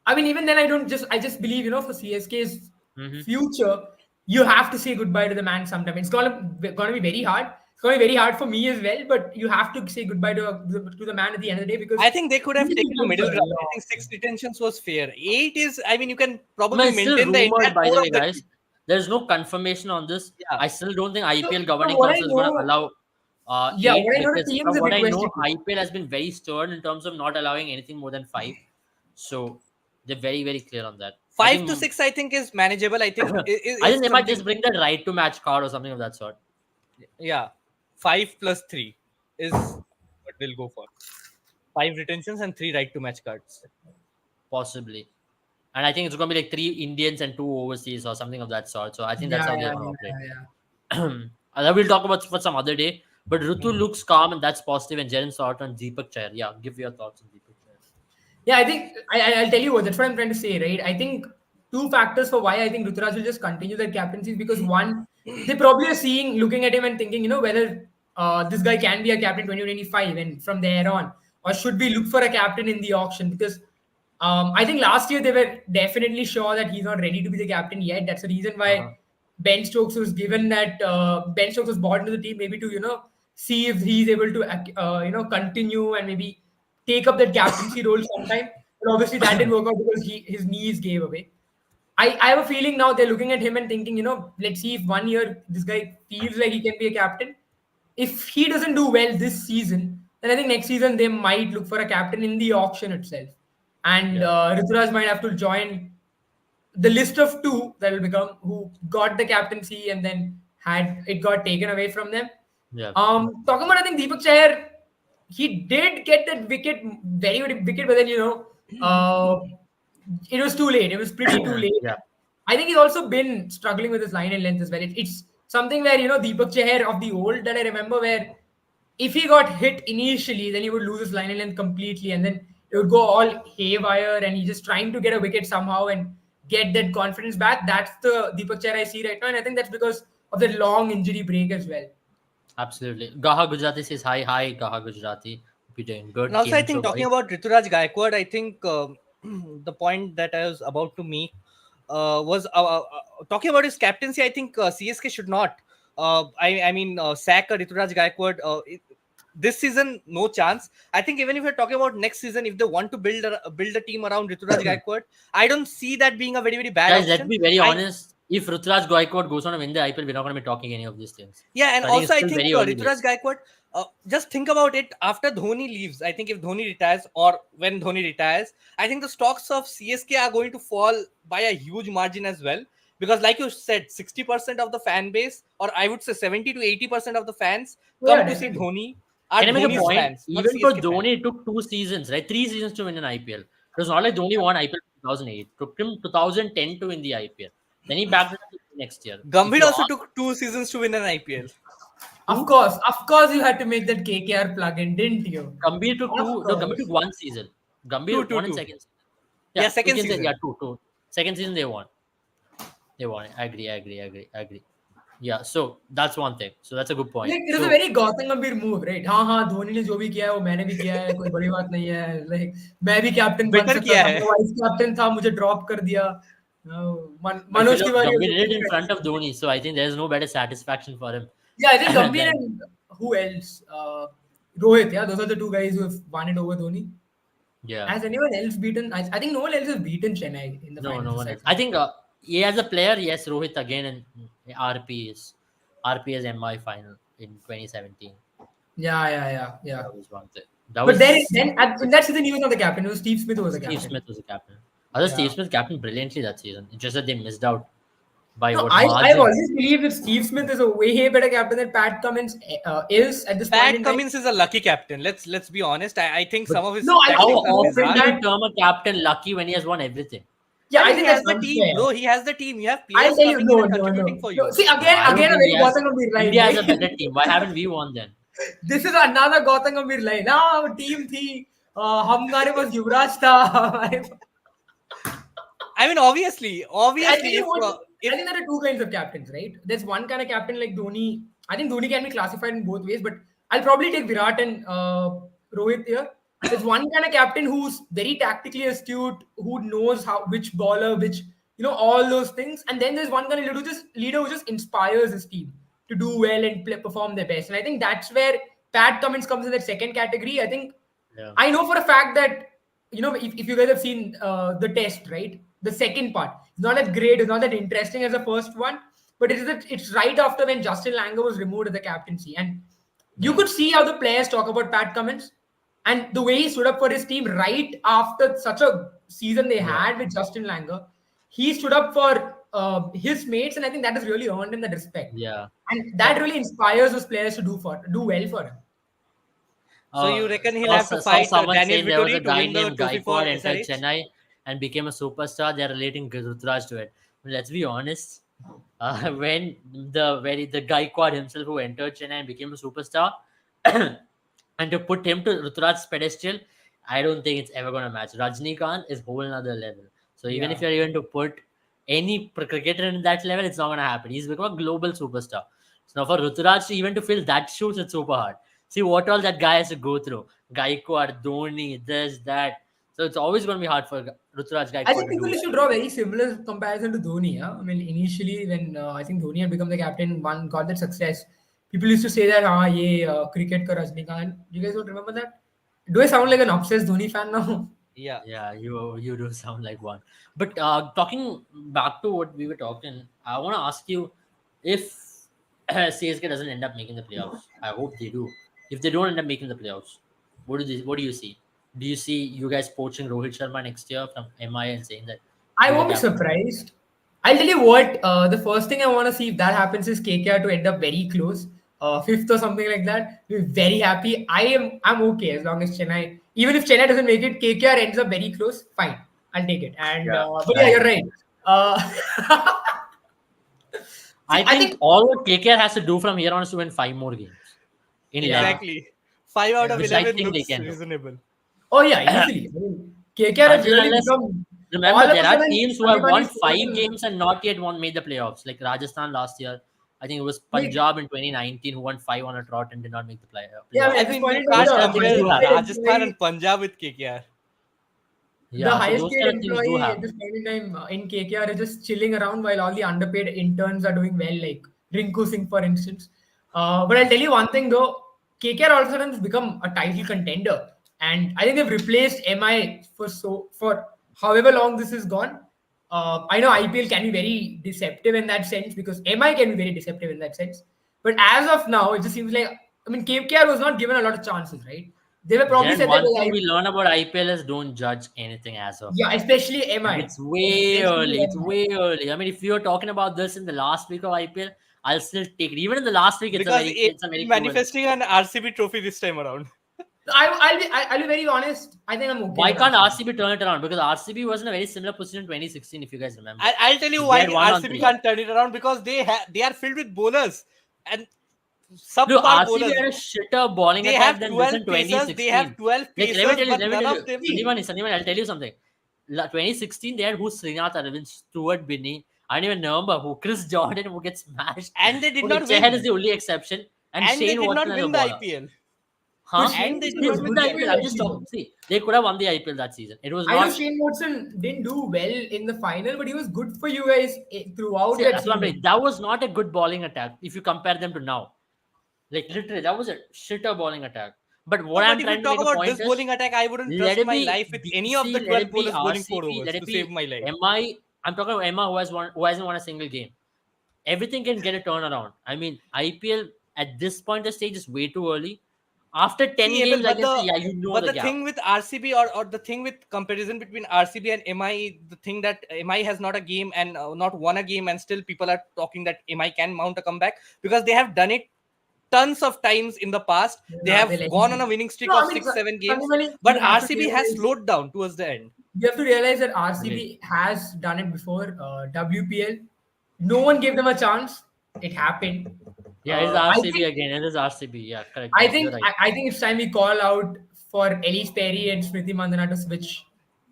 I mean, even then, I just believe, for CSK's Hmm. future, you have to say goodbye to the man sometime. It's gonna be very hard. It's gonna be very hard for me as well, but you have to say goodbye to the man at the end of the day because I think they could have he's been taken a good for middle a ground. I long think six time. retentions was fair. Eight is, I mean, you can I mean, probably it's still maintain the entire rumored, by the core way, of the guys. team. There's no confirmation on this. Yeah. I still don't think So IPL from governing what I council is going to know, allow yeah, eight what I know, the because teams from have what I know, requested it. IPL has been very stern in terms of not allowing anything more than five. So they're very, very clear on that. I Five to think six, I think, is manageable. I think I is think they might just something. bring that right to match card or something of that sort. Yeah. 5 plus 3 is what they'll go for. 5 retentions and 3 right to match cards. Possibly. And I think it's going to be like 3 Indians and 2 overseas or something of that sort. So I think that's Yeah, how they're yeah, going to yeah, operate. yeah, yeah. That we'll talk about for some other day. But Rutu looks calm and that's positive. And Jaren Sort on Deepak Chair. Yeah, give your thoughts on Deepak Chair. Yeah, I think I'll tell you what. That's what I'm trying to say, right? I think two factors for why I think Ruturaj will just continue their captaincy is because one, they probably are seeing, looking at him and thinking, whether this guy can be a captain 2025 and from there on, or should we look for a captain in the auction? Because I think last year they were definitely sure that he's not ready to be the captain yet. That's the reason why Uh-huh. Ben Stokes was given that Ben Stokes was brought into the team maybe to see if he's able to continue and maybe take up that captaincy role sometime. But obviously that didn't work out because his knees gave away. I have a feeling now they're looking at him and thinking, let's see if 1 year this guy feels like he can be a captain. If he doesn't do well this season, then I think next season they might look for a captain in the auction itself. And Yeah. Rituraj might have to join the list of two that will become who got the captaincy and then had it got taken away from them. Yeah. Talking about I think Deepak Chahar, he did get that wicket, very good wicket, but then it was too late. It was pretty too late. Yeah. I think he's also been struggling with his line and length as well. It's something where Deepak Chahar of the old that I remember where if he got hit initially, then he would lose his line and length completely, and then it would go all haywire, and he's just trying to get a wicket somehow and get that confidence back. That's the Deepak Chahar I see right now, and I think that's because of the long injury break as well. Absolutely. Gaha Gujarati says hi. Hi, Gaha Gujarati. Hope you're doing And good. also, Came I in think so talking late. about Rituraj Gaikwad, I think the point that I was about to make was talking about his captaincy. I think CSK should not. I mean, sack Rituraj Gaikwad. This season, no chance. I think even if you're talking about next season, if they want to build a team around Rituraj Gaikwad, I don't see that being a very very bad Guys, let's option. be very I honest. if Rutraj Gaikwad goes on to win the IPL, we're not going to be talking any of these things. Yeah, and So I think also it's I still think very early Rituraj days. Gaikwad. Just think about it. After Dhoni leaves, I think if Dhoni retires or when Dhoni retires, I think the stocks of CSK are going to fall by a huge margin as well. Because, like you said, 60% of the fan base, or I would say 70 to 80% of the fans Yeah, come to see definitely. Dhoni are Can I make a Dhoni's Yeah. point? fans, not Even for CSK fans. Dhoni, it took 2 seasons, right? 3 seasons to win an IPL. It was not like Dhoni won IPL in 2008. It took him 2010 to win the IPL. Then he backed it up next year. If Gambhir you also ask took 2 seasons to win an IPL. who, Of course, you had to make that KKR plug-in, didn't you? Gambhir took Of two. No, Gambhir course. took 1 season. Two, Gambhir two, won in two. second season. Yeah, Yeah, we second can say yeah, season. two. Second season they won. They won. I agree. Yeah, so that's one thing. So that's a good point. Like it was a So very Gautam Gambhir move, right? हाँ हाँ धोनी ने जो भी किया है वो मैंने भी किया है कोई बड़ी बात नहीं है like मैं भी कैप्टन बन बेटर सकता किया था है. मैं वाइस कैप्टन था मुझे ड्रॉप कर दिया if you Manoj look, Tiwari Gambhir was did it looking in like front of Dhoni, so I think there's no better satisfaction for him yeah I think Gambhir than and who else Rohit yeah those are the two guys who have won it over Dhoni. yeah. Has anyone else beaten I think no one else has beaten Chennai in the No, finals no one aside else. I from think he as a player, yes, Rohit again and RP is MI final in 2017. yeah That was one thing. That but then was in that season he was not the captain it was Steve Smith who was the Steve captain Smith was the captain. Other Steve yeah. Smith captained brilliantly that season. It's just that they missed out by No, what I've margin. always believed that Steve Smith is a way better captain than Pat Cummins is at this point Pat in time. Cummins is a lucky captain. Let's be honest. I think But some of his No, I how think tactics are more often than do bizarre. you that, term a captain lucky when he has won everything? yeah, I But he think has that's the team, unfair. bro. He has the team. You have I'll players tell you, coming in no, and no, contributing no, for no. you. See, No, I again, don't a think very Gautam Gambhir line, India has a right? better team. Why haven't we won then? This is another Gautam Gambhir line. हाँ, team थी. हमारे पास युवराज था. हमारे पास- I mean, I think obviously, I if think there are two kinds of captains, right? There's one kind of captain like Dhoni. I think Dhoni can be classified in both ways, but I'll probably take Virat and Rohit here. There's one kind of captain who's very tactically astute, who knows how which baller, which all those things. And then there's one kind of leader who just inspires his team to do well and perform their best. And I think that's where Pat Cummins comes in that second category. I think Yeah, I know for a fact that if you guys have seen the test, right? The second part, it's not that great, it's not that interesting as the first one, but it's right after when Justin Langer was removed as the captaincy, and you yeah, could see how the players talk about Pat Cummins and the way he stood up for his team right after such a season they yeah, had with Justin Langer. He stood up for his mates, and I think that has really earned him that respect, yeah. and that really inspires those players to do well for him. so, you reckon he'll have to Saw fight someone Daniel saying there was a Vittori to guy win the named trophy for Gaikwad entered SRH? Chennai and became a superstar. They're relating Rutraj to it. But let's be honest. When the Gaikwad himself who entered Chennai and became a superstar, and to put him to Rutraj's pedestal, I don't think it's ever going to match. Rajnikant is whole another level. So even if Yeah. you're even to put any cricketer in that level, it's not going to happen. He's become a global superstar. So now for Ruturaj to even to fill that shoes, it's super hard. See what all that guy has to go through. Gaikwad, Dhoni, this, that. So it's always going to be hard for Ruturaj I Gaikwad think to do people well. should draw very similar comparison to Dhoni. Yeah? I mean, initially when I think Dhoni had become the captain, one got that success. People used to say that, ye cricket ka Rajnikant. You guys don't remember that? Do I sound like an obsessed Dhoni fan now? Yeah. Yeah, you do sound like one. But talking back to what we were talking, I want to ask you if CSK doesn't end up making the playoffs. I hope they do. If they don't end up making the playoffs, what do you see? Do you see you guys poaching Rohit Sharma next year from MI and saying that I he's a won't be captain? surprised. I'll tell you what. The first thing I want to see if that happens is KKR to end up very close, fifth or something like that. We're very happy. I'm okay as long as Chennai. Even if Chennai doesn't make it, KKR ends up very close. Fine, I'll take it. And Yeah, but I yeah, you're agree. right. See, I I think think all what KKR has to do from here on is to win 5 more games in 11, yeah. Exactly. 5 out of which I 11 think they looks can do. reasonable. Oh yeah, easily. I mean, KKR has Until really unless become all remember of there a are sudden teams who have everybody won is forced five to games and not yet made the playoffs, like Rajasthan last year. I think it was like Punjab in 2019 who won five on a trot and did not make the yeah. I mean, playoffs. I at this mean, point you in time, Those can't the kind of things compare do highest happen. paid Rajasthan and employee Punjab with KKR. the Yeah, so highest those paid kind of things do employee at happen. this point in time in KKR is just chilling around while all the underpaid interns are doing well, like Rinku Singh, for instance. But I'll tell you one thing though, KKR all of a sudden has become a title contender, and I think they've replaced MI for however long this is gone. I know IPL can be very deceptive in that sense because MI can be very deceptive in that sense. But as of now, it just seems like, I mean, KKR was not given a lot of chances, right? They were probably Then said that, one thing we learn about IPL is don't judge anything as of yeah, now. especially Like MI. it's way Especially early. It's MI. way early. I mean, if you were talking about this in the last week of IPL, I'll still take it. Even in the last week, Because it's a very cruel. manifesting an RCB trophy this time around. I'll be very honest. I think I'm okay Why with can't RCB. RCB turn it around? Because RCB was in a very similar position in 2016, if you guys remember. I'll tell you They why had one on RCB three. can't turn it around, because they are filled with bowlers and Look, subpar RCB bowlers. had a shitter bowling They attack have than this 12 in pacers, they have 2016. 12 Like, let me pacers, tell you, but let me none tell of you, them. Sandeepan, I'll tell you something. 2016, they had who Srinath Aravind, Stuart Binney. I don't even remember who. Chris Jordan, who gets smashed. And they did Okay, not Chahal is win. the only exception. And And they Shane did not Watson as a win the bowler. IPL. But Huh? Shane And they Watson did They was not won win good the the for you IPL. IPL. I'm that just talking. season. See, they could have won the IPL that season. It was I know not. Shane Watson didn't do well in the final, but he was good for you guys throughout See, that that's what I'm saying. season. That was not a good bowling attack if you compare them to now. Like, literally, that was a shitter bowling attack. But what No, but I'm if you trying to talk make a about point this is, bowling attack, I wouldn't let trust it my be life with any of the BC, let 12 it be bowlers bowling 4 RCB, overs let it to save be my life. MI. I'm talking about Emma who hasn't won a single game. Everything can get a turnaround. I mean, IPL at this point of stage is way too early. After 10 See, Abel, games, I can say, yeah, you know but the the gap. thing with RCB, or the thing with comparison between RCB and MI, the thing that MI has not a game and not won a game, and still people are talking that MI can mount a comeback because they have done it tons of times in the past. They Yeah, have they gone on a legendary. winning streak No, I of mean, 6-7 games, Sandeep, but RCB has realize slowed down towards the end. you have to realize that Agreed. RCB has done it before. WPL, no one gave them a chance. It happened. Yeah, it is I RCB think again. It is RCB. Yeah, correct, I correct. You're think right. I think it's time we call out for Elise Perry and Smriti Mandana to switch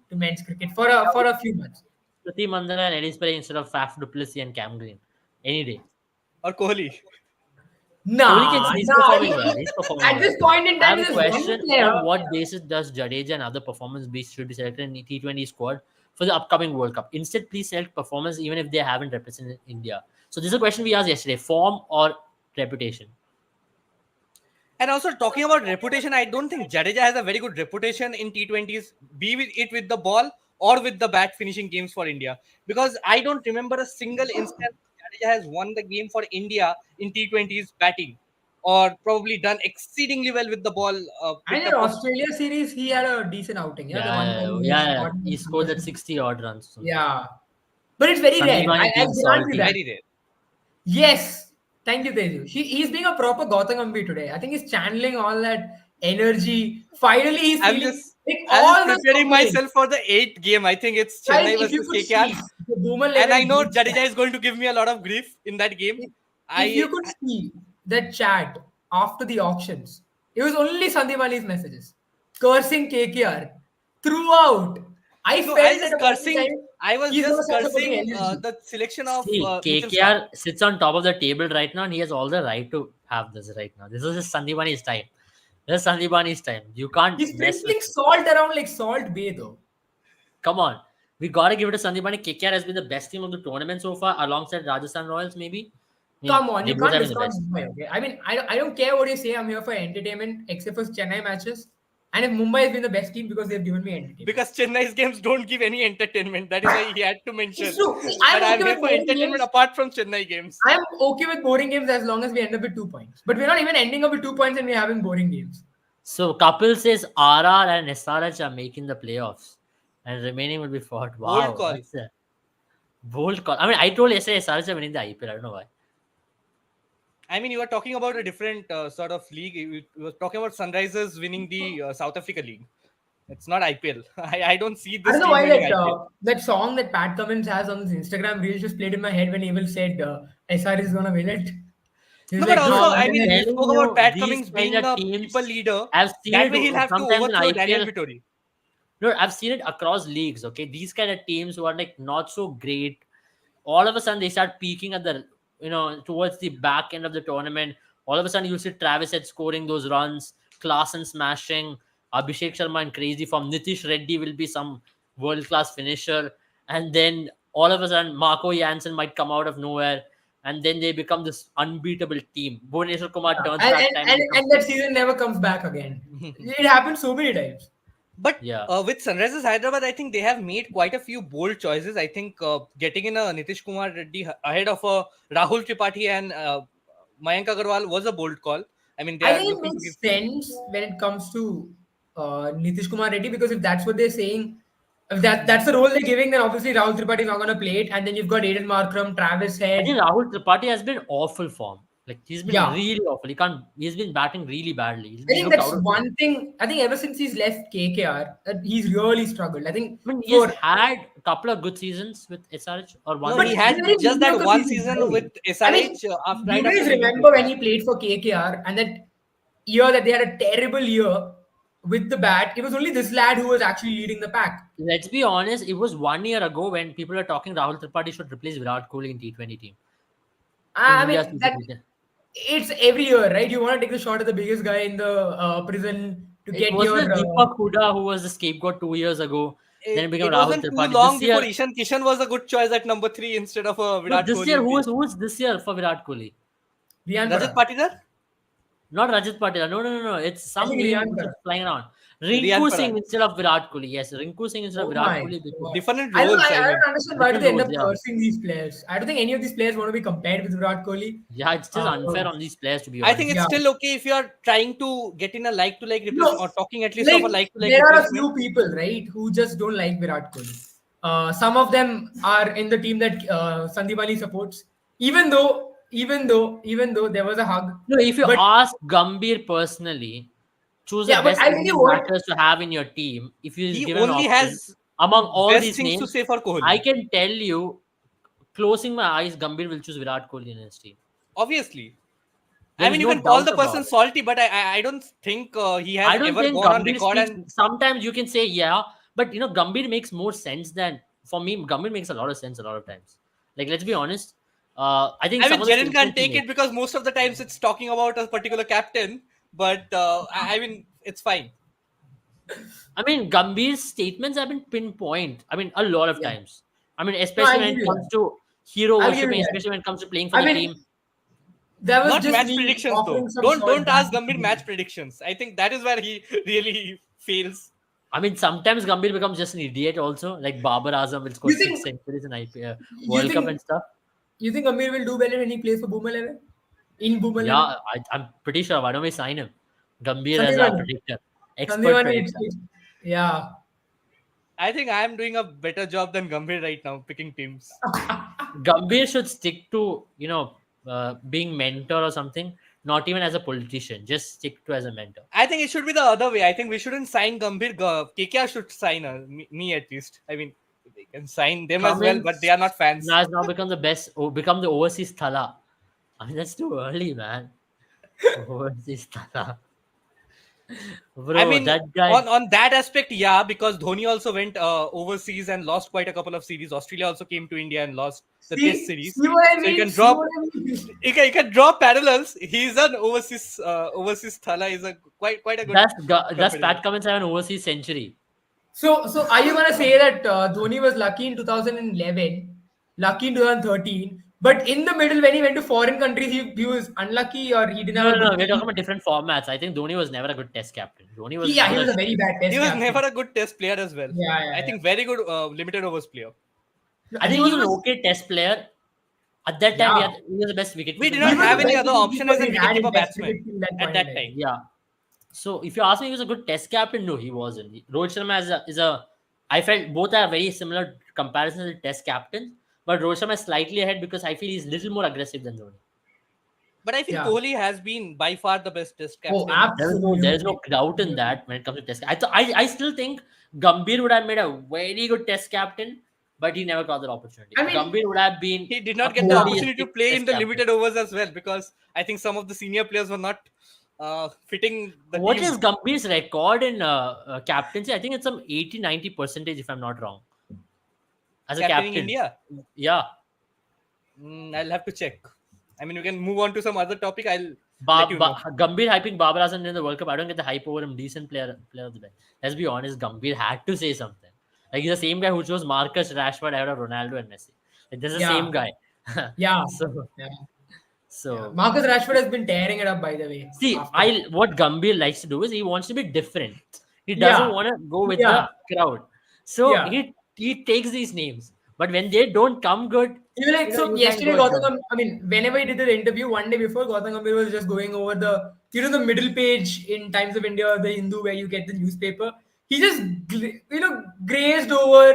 to men's cricket for a few months. Priti Mandana and Eddie Sperry instead of Faf Duplessis and Cam Green. Any day. Or Kohli. Kohli can Nah, see he's nah. performing well. He's performing At well. this point in I time, have a there's one question. player. On what basis does Jadeja and other performance based should be selected in the T20 squad for the upcoming World Cup? Instead, please select performance even if they haven't represented India. So this is a question we asked yesterday: form or reputation? And also talking about reputation, I don't think Jadeja has a very good reputation in T20s, be with the ball or with the bat finishing games for India. Because I don't remember a single instance Jadeja has won the game for India in T20s batting, or probably done exceedingly well with the ball, And picked in up a. Australia series, he had a decent outing. Yeah, the one Yeah, time he yeah, yeah. got He his scored numbers. that 60 odd runs or something. Yeah, but it's very rare. Sandeepani I'll being grant you that. salty. Very rare. Yes, thank you, Teju. He's being a proper Gautam Gambhir today. I think he's channeling all that energy. Finally, he's I'm feeling just like I'm just all those preparing complaints. myself for the eighth game. I think it's Guys, Chennai if you versus could KKR, see the boomer and I level know group Jadeja chat, is going to give me a lot of grief in that game. if you I could see that chat after the auctions, it was only Sandeep Ali's messages cursing KKR throughout. I No, I was felt at just a point in cursing. time I was he's gonna just start supporting cursing LSG. the selection of See, Mitchell Stark. KKR sits on top of the table right now, and he has all the right to have this right now. This is his Sandeepani's time. This is Sandeepani's time. You can't He's mess with sprinkling him. salt around like Salt Bay though. Come on. We got to give it to Sandeepani. KKR has been the best team of the tournament so far, alongside Rajasthan Royals, maybe. I mean, Come on, they you both can't have been the discount best. Mumbai, okay? I mean, I don't care what you say. I'm here for entertainment, except for Chennai matches. And if Mumbai has been the best team because they've given me entertainment. Because Chennai's games don't give any entertainment. That is why he had to It's mention true. See, that I'm I'm okay here with for boring entertainment games. apart from Chennai games. I'm okay with boring games as long as we end up with 2 points. But we're not even ending up with 2 points and we're having boring games. So, Kapil says RR and SRH are making the playoffs, and remaining will be fought. Bold Wow, call. that's a bold call. I mean, I told yesterday SRH are winning the IPL. I don't know why. I mean, you were talking about a different sort of league. You were talking about Sunrisers winning the South Africa League. It's not IPL. I don't see I this don't know team why winning that IPL. that song that Pat Cummins has on his Instagram reel just played in my head when Abel said SR is gonna win it. He's No, but like, also, No, how? I I'm mean, you telling spoke about you, Pat these Cummins kind being of a people teams, leader. I've seen That it way, he'll have to sometimes in overthrow Daniel IPL. Vittori. No, I've seen it across leagues. Okay, these kind of teams who are like not so great, all of a sudden they start peaking at the towards the back end of the tournament. All of a sudden you see Travis Head scoring those runs, Klaasen smashing, Abhishek Sharma in crazy form, Nitish Reddy will be some world class finisher, and then all of a sudden Marco Jansen might come out of nowhere, and then they become this unbeatable team. Bhuvneshwar Kumar Yeah. turns And, back and, time and and, becomes and that season never comes back again. It happened so many times. But Yeah. with Sunrisers Hyderabad, I think they have made quite a few bold choices. I think getting in a Nitish Kumar Reddy ahead of Rahul Tripathi and Mayank Agarwal was a bold call. I mean, they I are think it looking to give. makes sense when it comes to Nitish Kumar Reddy, because if that's what they're saying, if that's the role they're giving, then obviously Rahul Tripathi is not going to play it, and then you've got Aiden Markram, Travis I think Head. Rahul Tripathi has been awful form. Like he's been Yeah, really awful. He can't. He's been batting really badly. I He think looked that's out of form. one thing. I think ever since he's left KKR, he's really struggled. I think I mean, he's for had a couple of good seasons with SRH or No, one but he good season. had very just that mediocre one seasons, season with right? I mean, SRH right you after guys leaving remember when KKR. he played for KKR and that year that they had a terrible year with the bat? It was only this lad who was actually leading the pack. Let's be honest. It was 1 year ago when people are talking Rahul Tripathi should replace Virat Kohli in T20 team in I India mean that specifically. it's every year, right? You want to take the shot at the biggest guy in the prison to It get was your. the Deepak Huda who was the scapegoat 2 years ago. Then it became It Rahul wasn't too Tripathi. long This before year, Ishan Kishan was a good choice at number 3 instead of no, Virat this Kohli year in the who's this year for Virat Kohli? Riyan Rajat Parag. Patidar, Not Rajat Patil. No, no, no, no. It's I some think name Riyan which is Parag. flying around. Riyan Rinku Singh Parag. instead of Virat Kohli. Yes, Rinku Singh instead of Oh Virat my Kohli. god. Different I don't, roles. I I mean, don't understand why do Different they end roles, up yeah. cursing these players. I don't think any of these players want to be compared with Virat Kohli. Yeah, it's just Uh, unfair on these players to be I think honest. it's yeah. still okay if you are trying to get in a like-to-like replacement No, or talking at least of like a like-to-like there are a replacement. few people, right, who just don't like Virat Kohli. Some of them are in the team that Sandeep Ali supports, even though there was a hug. No, if you But ask Gambhir personally, choose the yeah, but best I'll tell you Indian what. batters to have in your team. If you is He given an only option has among all best these things to names, say for I Kohli. can tell you, closing my eyes, Gambhir will choose Virat Kohli in his team. Obviously, There I is mean you no can call doubt the about person it. salty, but I don't think he has I don't ever think gone on Gambhir record speaks. and Sometimes you can say yeah, but Gambhir makes more sense than for me. Gambhir makes a lot of sense a lot of times. Like let's be honest. I think I some mean of the Jaren can't statements he take it makes. because most of the times it's talking about a particular captain, but I mean it's fine. I mean, Gambhir's statements have been pinpoint. I mean, a lot of Yeah, times. I mean, no, especially I'll when give it you comes that. to hero I'll give you worshipping, that. especially when it comes to playing for I the mean, team. that was Not just match me predictions though. offering some Don't short ask bants. Gambhir match predictions. I think that is where he really fails. I mean, sometimes Gambhir becomes just an idiot also. Like Babar Azam will score You six think centuries in IPL, you World Cup think and stuff. you think Amir will do better when he plays for Boom 11? In Boom Yeah, 11? I'm pretty sure. Why don't we sign him? Gambhir as our Sandivani. predictor, expert Sandivani, predictor. yeah. I think I am doing a better job than Gambhir right now picking teams. Gambhir should stick to, being mentor or something, not even as a politician. Just stick to as a mentor. I think it should be the other way. I think we shouldn't sign Gambhir. KKR should sign me at least. I mean, they can sign them as well, but they Cummins are not fans. has now become the best, become the overseas thala. I mean, that's too early, man. Overseas thala. I Bro, mean, that guy. on that aspect, yeah, because Dhoni also went overseas and lost quite a couple of series. Australia also came to India and lost the Test See series. what I So you mean? can See what drop, I mean? you can draw parallels. He's an overseas thala is a quite a good That's competitor. Pat Cummins have an overseas century. So are you gonna say that Dhoni was lucky in 2011, lucky in 2013, but in the middle when he went to foreign countries, he was unlucky or he didn't No, have no, a no. good We're talking team? about different formats. I think Dhoni was never a good test captain. Dhoni was Yeah, he was was a a very bad He test was never captain. a good Test player as well. Yeah, I yeah, yeah. think very good limited overs player. No, I think he was an okay test player. At that time, yeah. he was the best We wicketkeeper did in the He not was have the IPL. any best other option wicketkeeper as a we've had in wicketkeeper Test batsman cricket till that at point in that time. time. Yeah. So if you ask me, he was a good test captain. No, he wasn't. Rohit Sharma is a. I felt both are very similar comparisons with test captains, but Rohit Sharma is slightly ahead because I feel he's a little more aggressive than Dhoni. But I feel Yeah. Kohli has been by far the best Test Oh, captain. There is no absolutely. doubt in that when it comes to test. I still think Gambhir would have made a very good test captain, but he never got that opportunity. I mean, Gambhir would have been He did a not get the yeah. opportunity to polytheistic play in test the captain. limited overs as well because I think some of the senior players were not fitting the What team. is Gambhir's record in captaincy? I think it's some 80-90% if I'm not wrong. As a Captaining captain. India. Yeah. I'll have to check. I mean, we can move on to some other topic. I'll let you know. Gambhir hyping Babar Azam in the World Cup. I don't get the hype over him. Decent player of the day. Let's be honest, Gambhir had to say something. Like he's the same guy who chose Marcus Rashford ahead of Ronaldo and Messi. Like this is the Yeah. same guy. Yeah. so Yeah. Yeah. so Marcus Rashford has been tearing it up, by the way. see, After that. what Gambhir likes to do is he wants to be different. He doesn't Yeah, want to go with yeah, the crowd. So yeah. he takes these names. But when they don't come good, You like so you can yesterday go with them. I mean, whenever he did the interview, one day before Gautam Gambhir was just going over the the middle page in Times of India, the Hindu, where you get the newspaper. He just grazed over,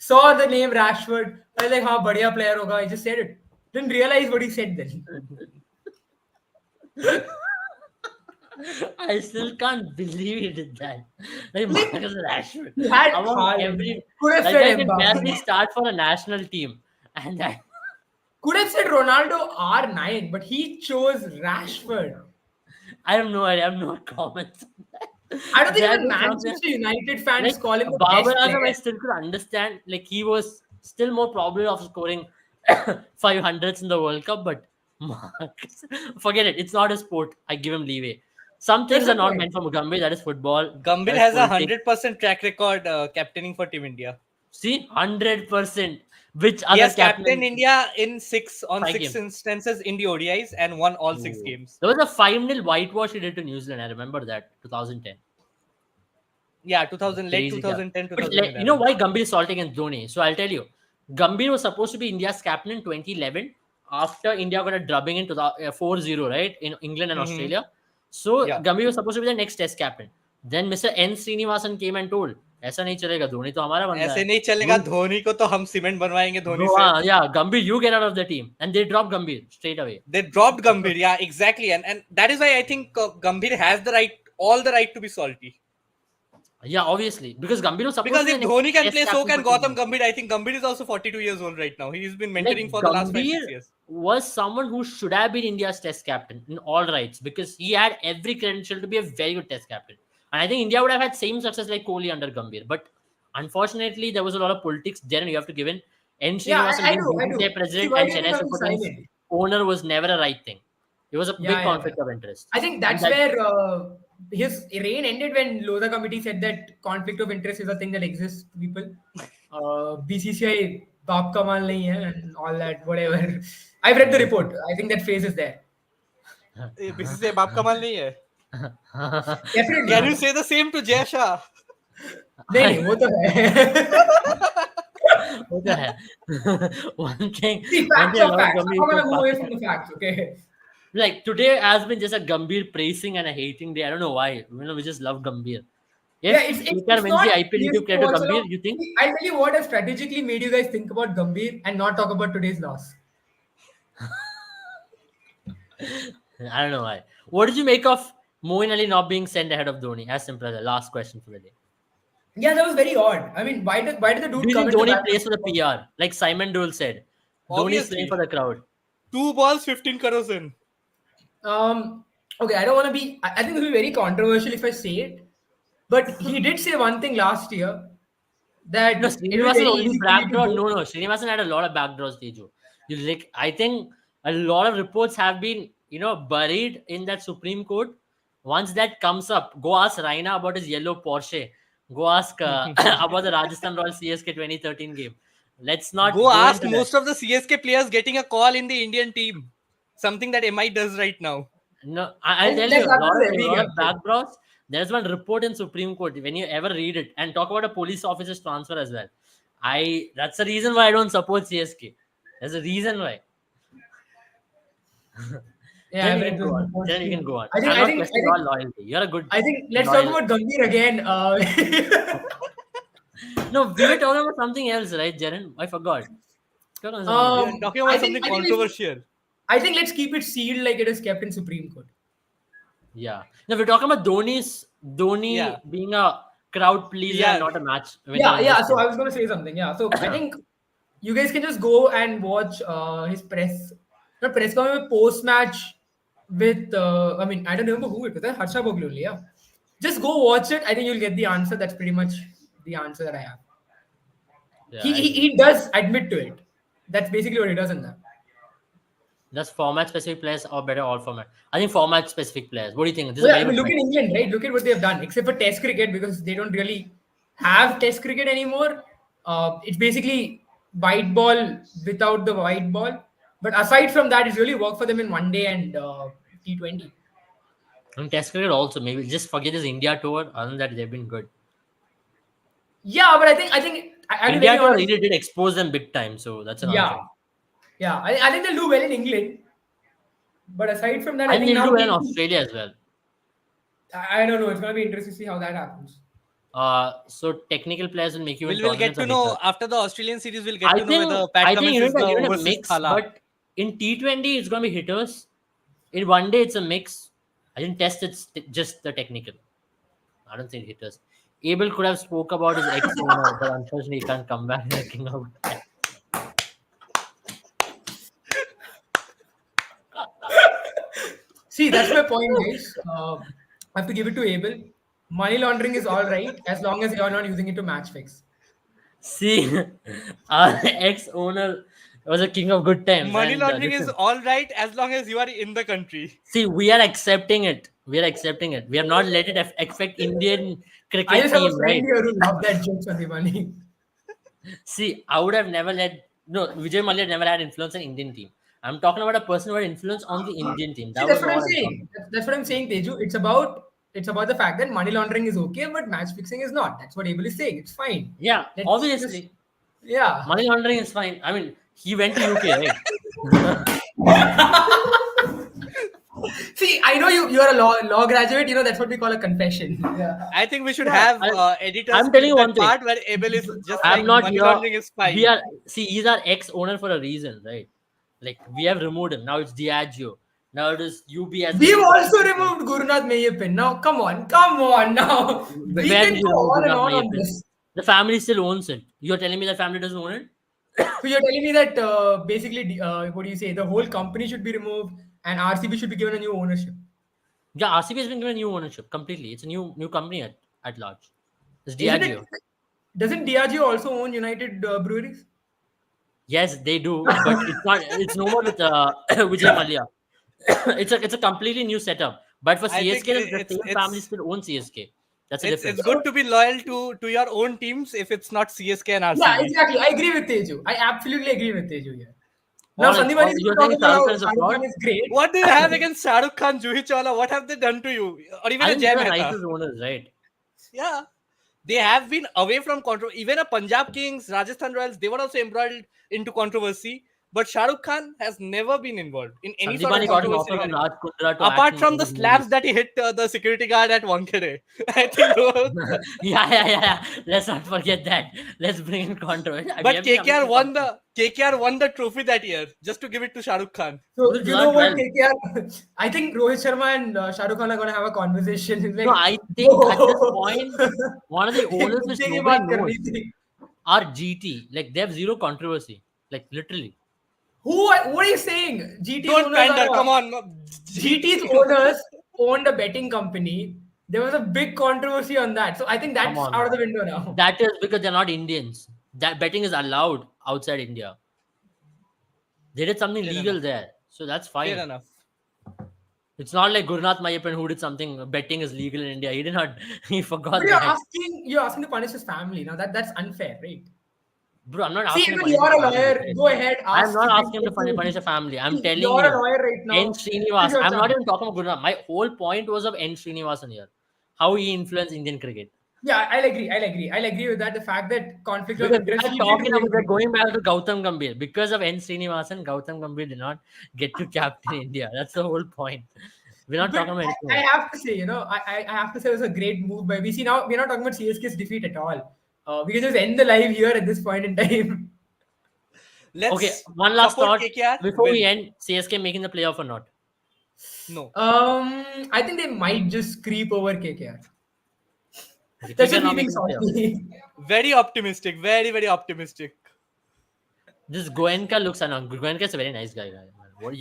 saw the name Rashford. I was like, "Ha, badhiya player hoga." I just said it. Didn't realize what he said then. I still can't believe he did that. Like Like Marcus Rashford, he had among Haaland, every could have that said guy can Mbappe, barely start for a national team, and that could have said Ronaldo R9, but he chose Rashford. I have no idea. I have no comments on I that. don't think That even was something Manchester United fans like call him the Babar best Azam. I player. still could understand. Like he was still more probable of scoring 500s in the World Cup, but Marcus, forget it. It's not a sport. I give him leeway. Some That's things are the not point. meant for Mugambi. That is football. Gambhir That is has a politics. 100% track record captaining for Team India. See, 100%. Which He other has captained captain? India in Five six games. instances in the ODIs and won all six Ooh. games. There was a 5-0 whitewash he did to New Zealand. I remember that. 2010. Yeah, 2000, late Crazy stuff. 2010, But like, you know 2011. why Gambhir is salty against Dhoni? So I'll tell you. Gambhir was supposed to be India's captain in 2011 after India got a drubbing in 4-0, right? In England and Hmm. Australia. So Yeah. Gambhir was supposed to be the next test captain. Then Mr. N. Srinivasan came and told, ऐसा नहीं चलेगा धोनी तो हमारा बंदा ऐसे है. नहीं चलेगा, धोनी को तो हम सीमेंट बनवाएंगे धोनी से. Yeah, Gambhir, you get out of the team. And they dropped Gambhir straight away. They dropped Gambhir. Yeah, exactly. And that is why I think Gambhir has all the right to be salty. Yeah, obviously. Because Gambhir was supposed Because to be if the next Dhoni can test play, so captain can for Team Gautam India. Gambhir. I think Gambhir is also 42 years old right now. He's been mentoring Like for the last 5 6 Gambhir years. was someone who should have been India's test captain in all rights because he had every credential to be a very good test captain. And I think India would have had same success like Kohli under Gambhir. But unfortunately, there was a lot of politics there, and you have to give in. N. Yeah, Srinivasan I being do, I BCCI do. See, president why and do you think Chennai I will Super sign Kings it? owner was never a right thing. It was a Yeah, big yeah, yeah. conflict of interest. I think And that's that, where his reign ended when Lodha committee said that conflict of interest is a thing that exists to people. BCCI baap ka maal nahi hai and all that, whatever. I've read the report. I think that phrase is there. BCCI बाप का माल नहीं है. Definitely Can you not. say the same to Jay Shah? नहीं नहीं वो तो है. what the hell? one thing, See, one facts thing are about facts. I'm Gambhir not is gonna so move away from the facts, okay? like today has been just a Gambhir praising and a hating day. I don't know why. We just love Gambhir. Yeah, If KKR it's wins the not IPL CSK YouTube credit to Watch Gambhir, Along. you think? I'll tell you what has strategically made you guys think about Gambhir and not talk about today's loss. I don't know why. What did you make of Moeen Ali not being sent ahead of Dhoni? As simple as the last question for the day. Yeah, that was very odd. I mean, why did the Do dude you come think into Dhoni bat? plays for the PR? Like Simon Dole said, Dhoni is playing for Obviously. the crowd. 2 balls, 15 crores in. Okay, I don't want to be. I think it will be very controversial if I say it, but he did say one thing last year No, that it will be Srinivasan very only easy for you to backdraw. go. No. Srinivasan had a lot of backdraws, Teju. You like, I think a lot of reports have been, buried in that Supreme Court. Once that comes up, go ask Raina about his yellow Porsche. Go ask about the Rajasthan Royals CSK 2013 game. Let's not Go go ask into that. most of the CSK players getting a call in the Indian team. Something that MI does right now. No, I'll And tell that you, happens a every lot of game. backdraws. There's one report in Supreme Court when you ever read it and talk about a police officer's transfer as well. That's the reason why I don't support CSK. There's a reason why. Yeah, Then I've you read can those go on. reports Then you too. can go on. I think I'm I not think I questioning think your loyalty. You're a good, I think let's talk loyal. about Gambhir again. No, we were talking about something else, right, Jaren? I forgot. Talking about something We else. are talking I about think something I think we should, controversial. I think let's keep it sealed like it is kept in Supreme Court. Yeah. No, we're talking about Dhoni Yeah. being a crowd pleaser and Yeah. not a match winner Yeah, in yeah. this So case. I was going to say something. Yeah. So I think you guys can just go and watch his not press conference, post match with. I mean, I don't remember who it was. Harsha Boglu only. Yeah. Just go watch it. I think you'll get the answer. That's pretty much the answer that I have. Yeah, He I he, agree. he does admit to it. That's basically what he does in that. Just format specific players or better all format? I think format specific players. What do you think? This is Well, a yeah, I very mean, good look at point. England, right? Look at what they've done, except for Test cricket because they don't really have Test cricket anymore. It's basically white ball without the white ball. But aside from that, it's really worked for them in one day and T20. And Test cricket also, maybe just forget this India tour. Other than that, they've been good. Yeah, but I'll be India very tour honest. really did expose them big time, so that's another Yeah, thing. yeah. I think they'll do well in England. But aside from that, I And think they'll now do well in they. Australia as well. I don't know. It's gonna be interesting to see how that happens. So technical players will make you win We'll get tournaments or to know hitters. after the Australian series. We'll get I to know think whether Pat I think Cummins is you the need a versus mix, Thala. but in T20 it's gonna be hitters. In one day it's a mix. I didn't test it's just the technical. I don't think hitters. Abel could have spoke about his ex owner, but unfortunately he can't come back in the king of. See, that's my point, guys. I have to give it to Abel. Money laundering is all right as long as you're not using it to match fix. See, our ex owner was a king of good times, Money and laundering is listen. all right as long as you are in the country. See, we are accepting it. We are accepting it. We have not let it affect Indian I cricket just have a team, friend right? here who loves that jokes on the money. See, I would have never let no Vijay Mallya never had influence on Indian team. I'm talking about a person who had influence on the Indian team. See, That that's was what I'm all I'm talking saying. about. That's what I'm saying, Teju. It's about the fact that money laundering is okay, but match fixing is not. That's what Abel is saying. It's fine. Yeah, Let's just obviously, yeah. money laundering is fine. I mean, he went to UK, right? See, I know you're a law graduate. You know that's what we call a confession. Yeah. I think we should Yeah, have I, editors I'm telling clip you one that thing. part where Abel is just I'm like not money here. laundering is We fine. are see, he's our ex-owner for a reason, right? Like we have removed him. Now it's Diageo. Now it is UB has We've removed. also removed Gurunath Mayappan. Now, come on. Now we Where can did go you remove on and Gurnath on Mayappan? this. The family still owns it. You're telling me the family doesn't own it? So you're telling me that basically, what do you say? The whole company should be removed, and RCB should be given a new ownership. Yeah, RCB has been given new ownership completely. It's a new company at large. It's Isn't it? Diageo. Doesn't Diageo also own United Breweries? Yes, they do, but it's not. It's no more with Vijay Mallya. It's a completely new setup. But for I think CSK, the it's same family it's still owns CSK. That's the it's difference. good to be loyal to your own teams if it's not CSK and Yeah, RCB. exactly. I agree with Teju. I absolutely agree with Teju here. Now, All Sandeep is you're saying talking about Shahrukh how Khan is a Shahrukh fraud. Khan is great. What do you have against Shah Rukh Khan, Juhi Chawla? What have they done to you? Or even I a think Jay they're the Mehta? nicest owners, right? Yeah. They have been away from controversy. Even a Punjab Kings, Rajasthan Royals, they were also embroiled into controversy. But Shah Rukh Khan has never been involved in any sort of Sandipani got an controversy offer from regarding. Raj Kundra to act Apart in one from of the his slaps movies. that he hit the security guard at Wankhede, I think those. Yeah. Let's not forget that. Let's bring in controversy. We But have been away from controversy. KKR won the trophy that year just to give it to Shah Rukh Khan. So Was it you know what 2012? KKR? I think Rohit Sharma and Shah Rukh Khan are gonna have a conversation. It's No, like, I think at this bro, point, one of the एक owners which मुद्दे की nobody बात knows करनी थी. are GT. Like they have zero controversy. Like literally. What are you saying? GT's Don't owners pander, are come on. GT's owners owned a betting company. There was a big controversy on that. So I think Come that's on, out of the man. window now. That is because they're not Indians. That betting is allowed outside India. They did something Fair legal enough. there. So that's Fair fine. enough. It's not like Gurnath Mayappan who did something betting is legal in India. He did not he But forgot that. you're asking to punish his family. Now that's unfair, right? Bro, I'm not See, asking to even punish the you're a family, lawyer. right? Go ahead, I'm ask not Supreme asking him to Court to. punish the family. I'm See, telling you're a you. lawyer right N. now. This is Srinivas. your I'm not chance. even talking about Gurnath. My whole point was of N. Srinivasan here. How he influenced Indian cricket. Yeah, I'll agree with that. The fact that conflict of Because we interest, are he did talking about ruin we're cricket. going back to Gautam Gambhir. Because of N. Srinivasan, Gautam Gambhir did not get to captain India. That's the whole point. We're not But talking about anything I else. have to say, I have to say it was a great move by VC. Now we're not talking about CSK's defeat at all. We can just end the live here at this point in time. Okay, Let's one last support thought KKR. before we Win. end. CSK making the playoff or not? No. I think they might just creep over KKR. Okay, That's KKR just not me being making the playoff. salty. Very optimistic. Very, very optimistic. This Goenka looks around. Goenka is a very nice guy.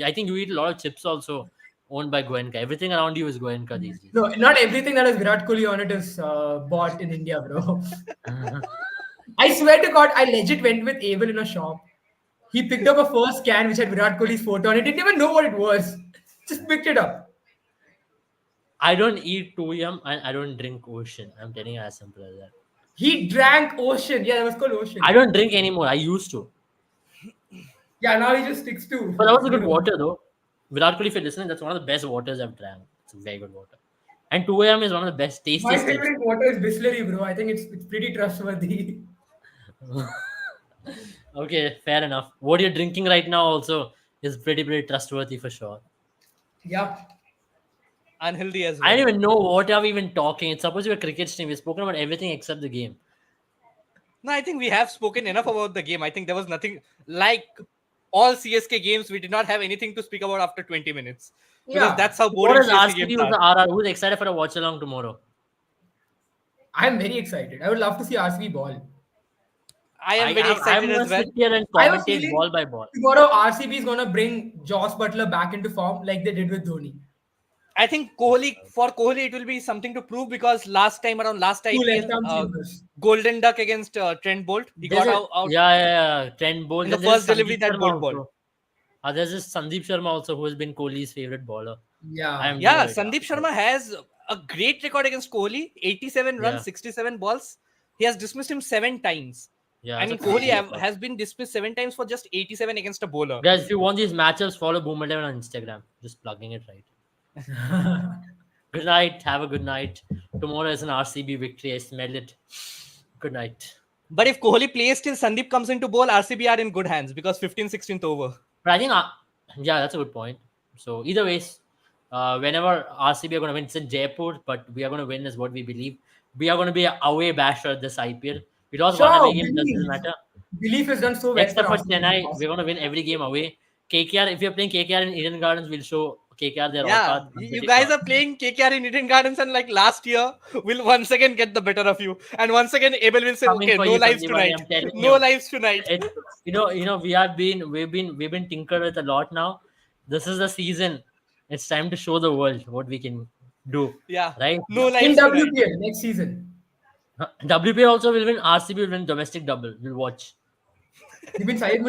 I think you eat a lot of chips also owned by Goenka. Everything around you is Goenka these days. No, not everything that has Virat Kohli on it is bought in India, bro. I swear to God, I legit went with Abel in a shop. He picked up a first can which had Virat Kohli's photo on it. Didn't even know what it was. Just picked it up. I don't eat Tuyam and I don't drink Ocean. I'm telling you as simple as that. He drank Ocean. Yeah, that was called Ocean. I don't drink anymore. I used to. Yeah, now he just sticks to. But that was a good water though. Virat Kohli, if you're listening, that's one of the best waters I've drank. It's a very good water. And 2 a.m. is one of the best, My tastiest teas. favorite water is Bisleri, bro. I think it's pretty trustworthy. Okay, fair enough. What you're drinking right now also is pretty trustworthy for sure. Yeah. Unhealthy as I well. don't even know what are we even talking. It's supposed to be a cricket stream. We've spoken about everything except the game. No, I think we have spoken enough about the game. I think there was nothing like all CSK games. We did not have anything to speak about after 20 minutes because Yeah. that's how What boring is CSK games RCB with are. the RR? Who's excited for a watch along tomorrow? I'm very excited. I would love to see RCB ball. I am very I'm excited gonna as well. sit here and I have a commentate feeling ball by ball. tomorrow RCB is gonna bring Joss Butler back into form like they did with Dhoni. I think Kohli, it will be something to prove because last time around, last Two left IPL, arm seamers. Golden Duck against Trent Bolt, he There's got a out Trent Bolt. in the Then there's first Sandeep delivery that Sharma Bolt ball. also. There's this Sandeep Sharma also who has been Kohli's favorite bowler. I Yeah. have no Yeah, idea. Sandeep Sharma has a great record against Kohli, 87 runs, Yeah, 67 balls. He has dismissed him 7 times. yeah, I that's a mean, Kohli crazy record. has been dismissed 7 times for just 87 against a bowler. Guys, if you want these matchups, follow Boom11 on Instagram. Just plugging it right. Good night. Have a good night. Tomorrow is an RCB victory. I smell it. Good night. But if Kohli plays till Sandeep comes into bowl, RCB are in good hands because 15th, 16th over. But I think, yeah, that's a good point. So either ways, whenever RCB are going to win, it's in Jaipur, but we are going to win is what we believe. We are going to be a away basher this IPL. We lost one away Sure, game, doesn't believe. matter. Belief has done so well for Except for RCB in the Chennai, past. we're going to win every game away. KKR, if you're playing KKR in Eden Gardens, we'll show KKR their Yeah, aukat. I'm you pretty guys sure. are playing KKR in Eden Gardens, and like last year, will once again get the better of you. And once again, Abel will say, Coming "Okay, for no you, lives Sandeep Ali, tonight. I'm telling No you. lives tonight." It, we've been tinkered with a lot now. This is the season. It's time to show the world what we can do, Yeah, right? no In lives tonight. WPL next season. WPL also will win. RCB will win domestic double. We'll watch. You mean Syed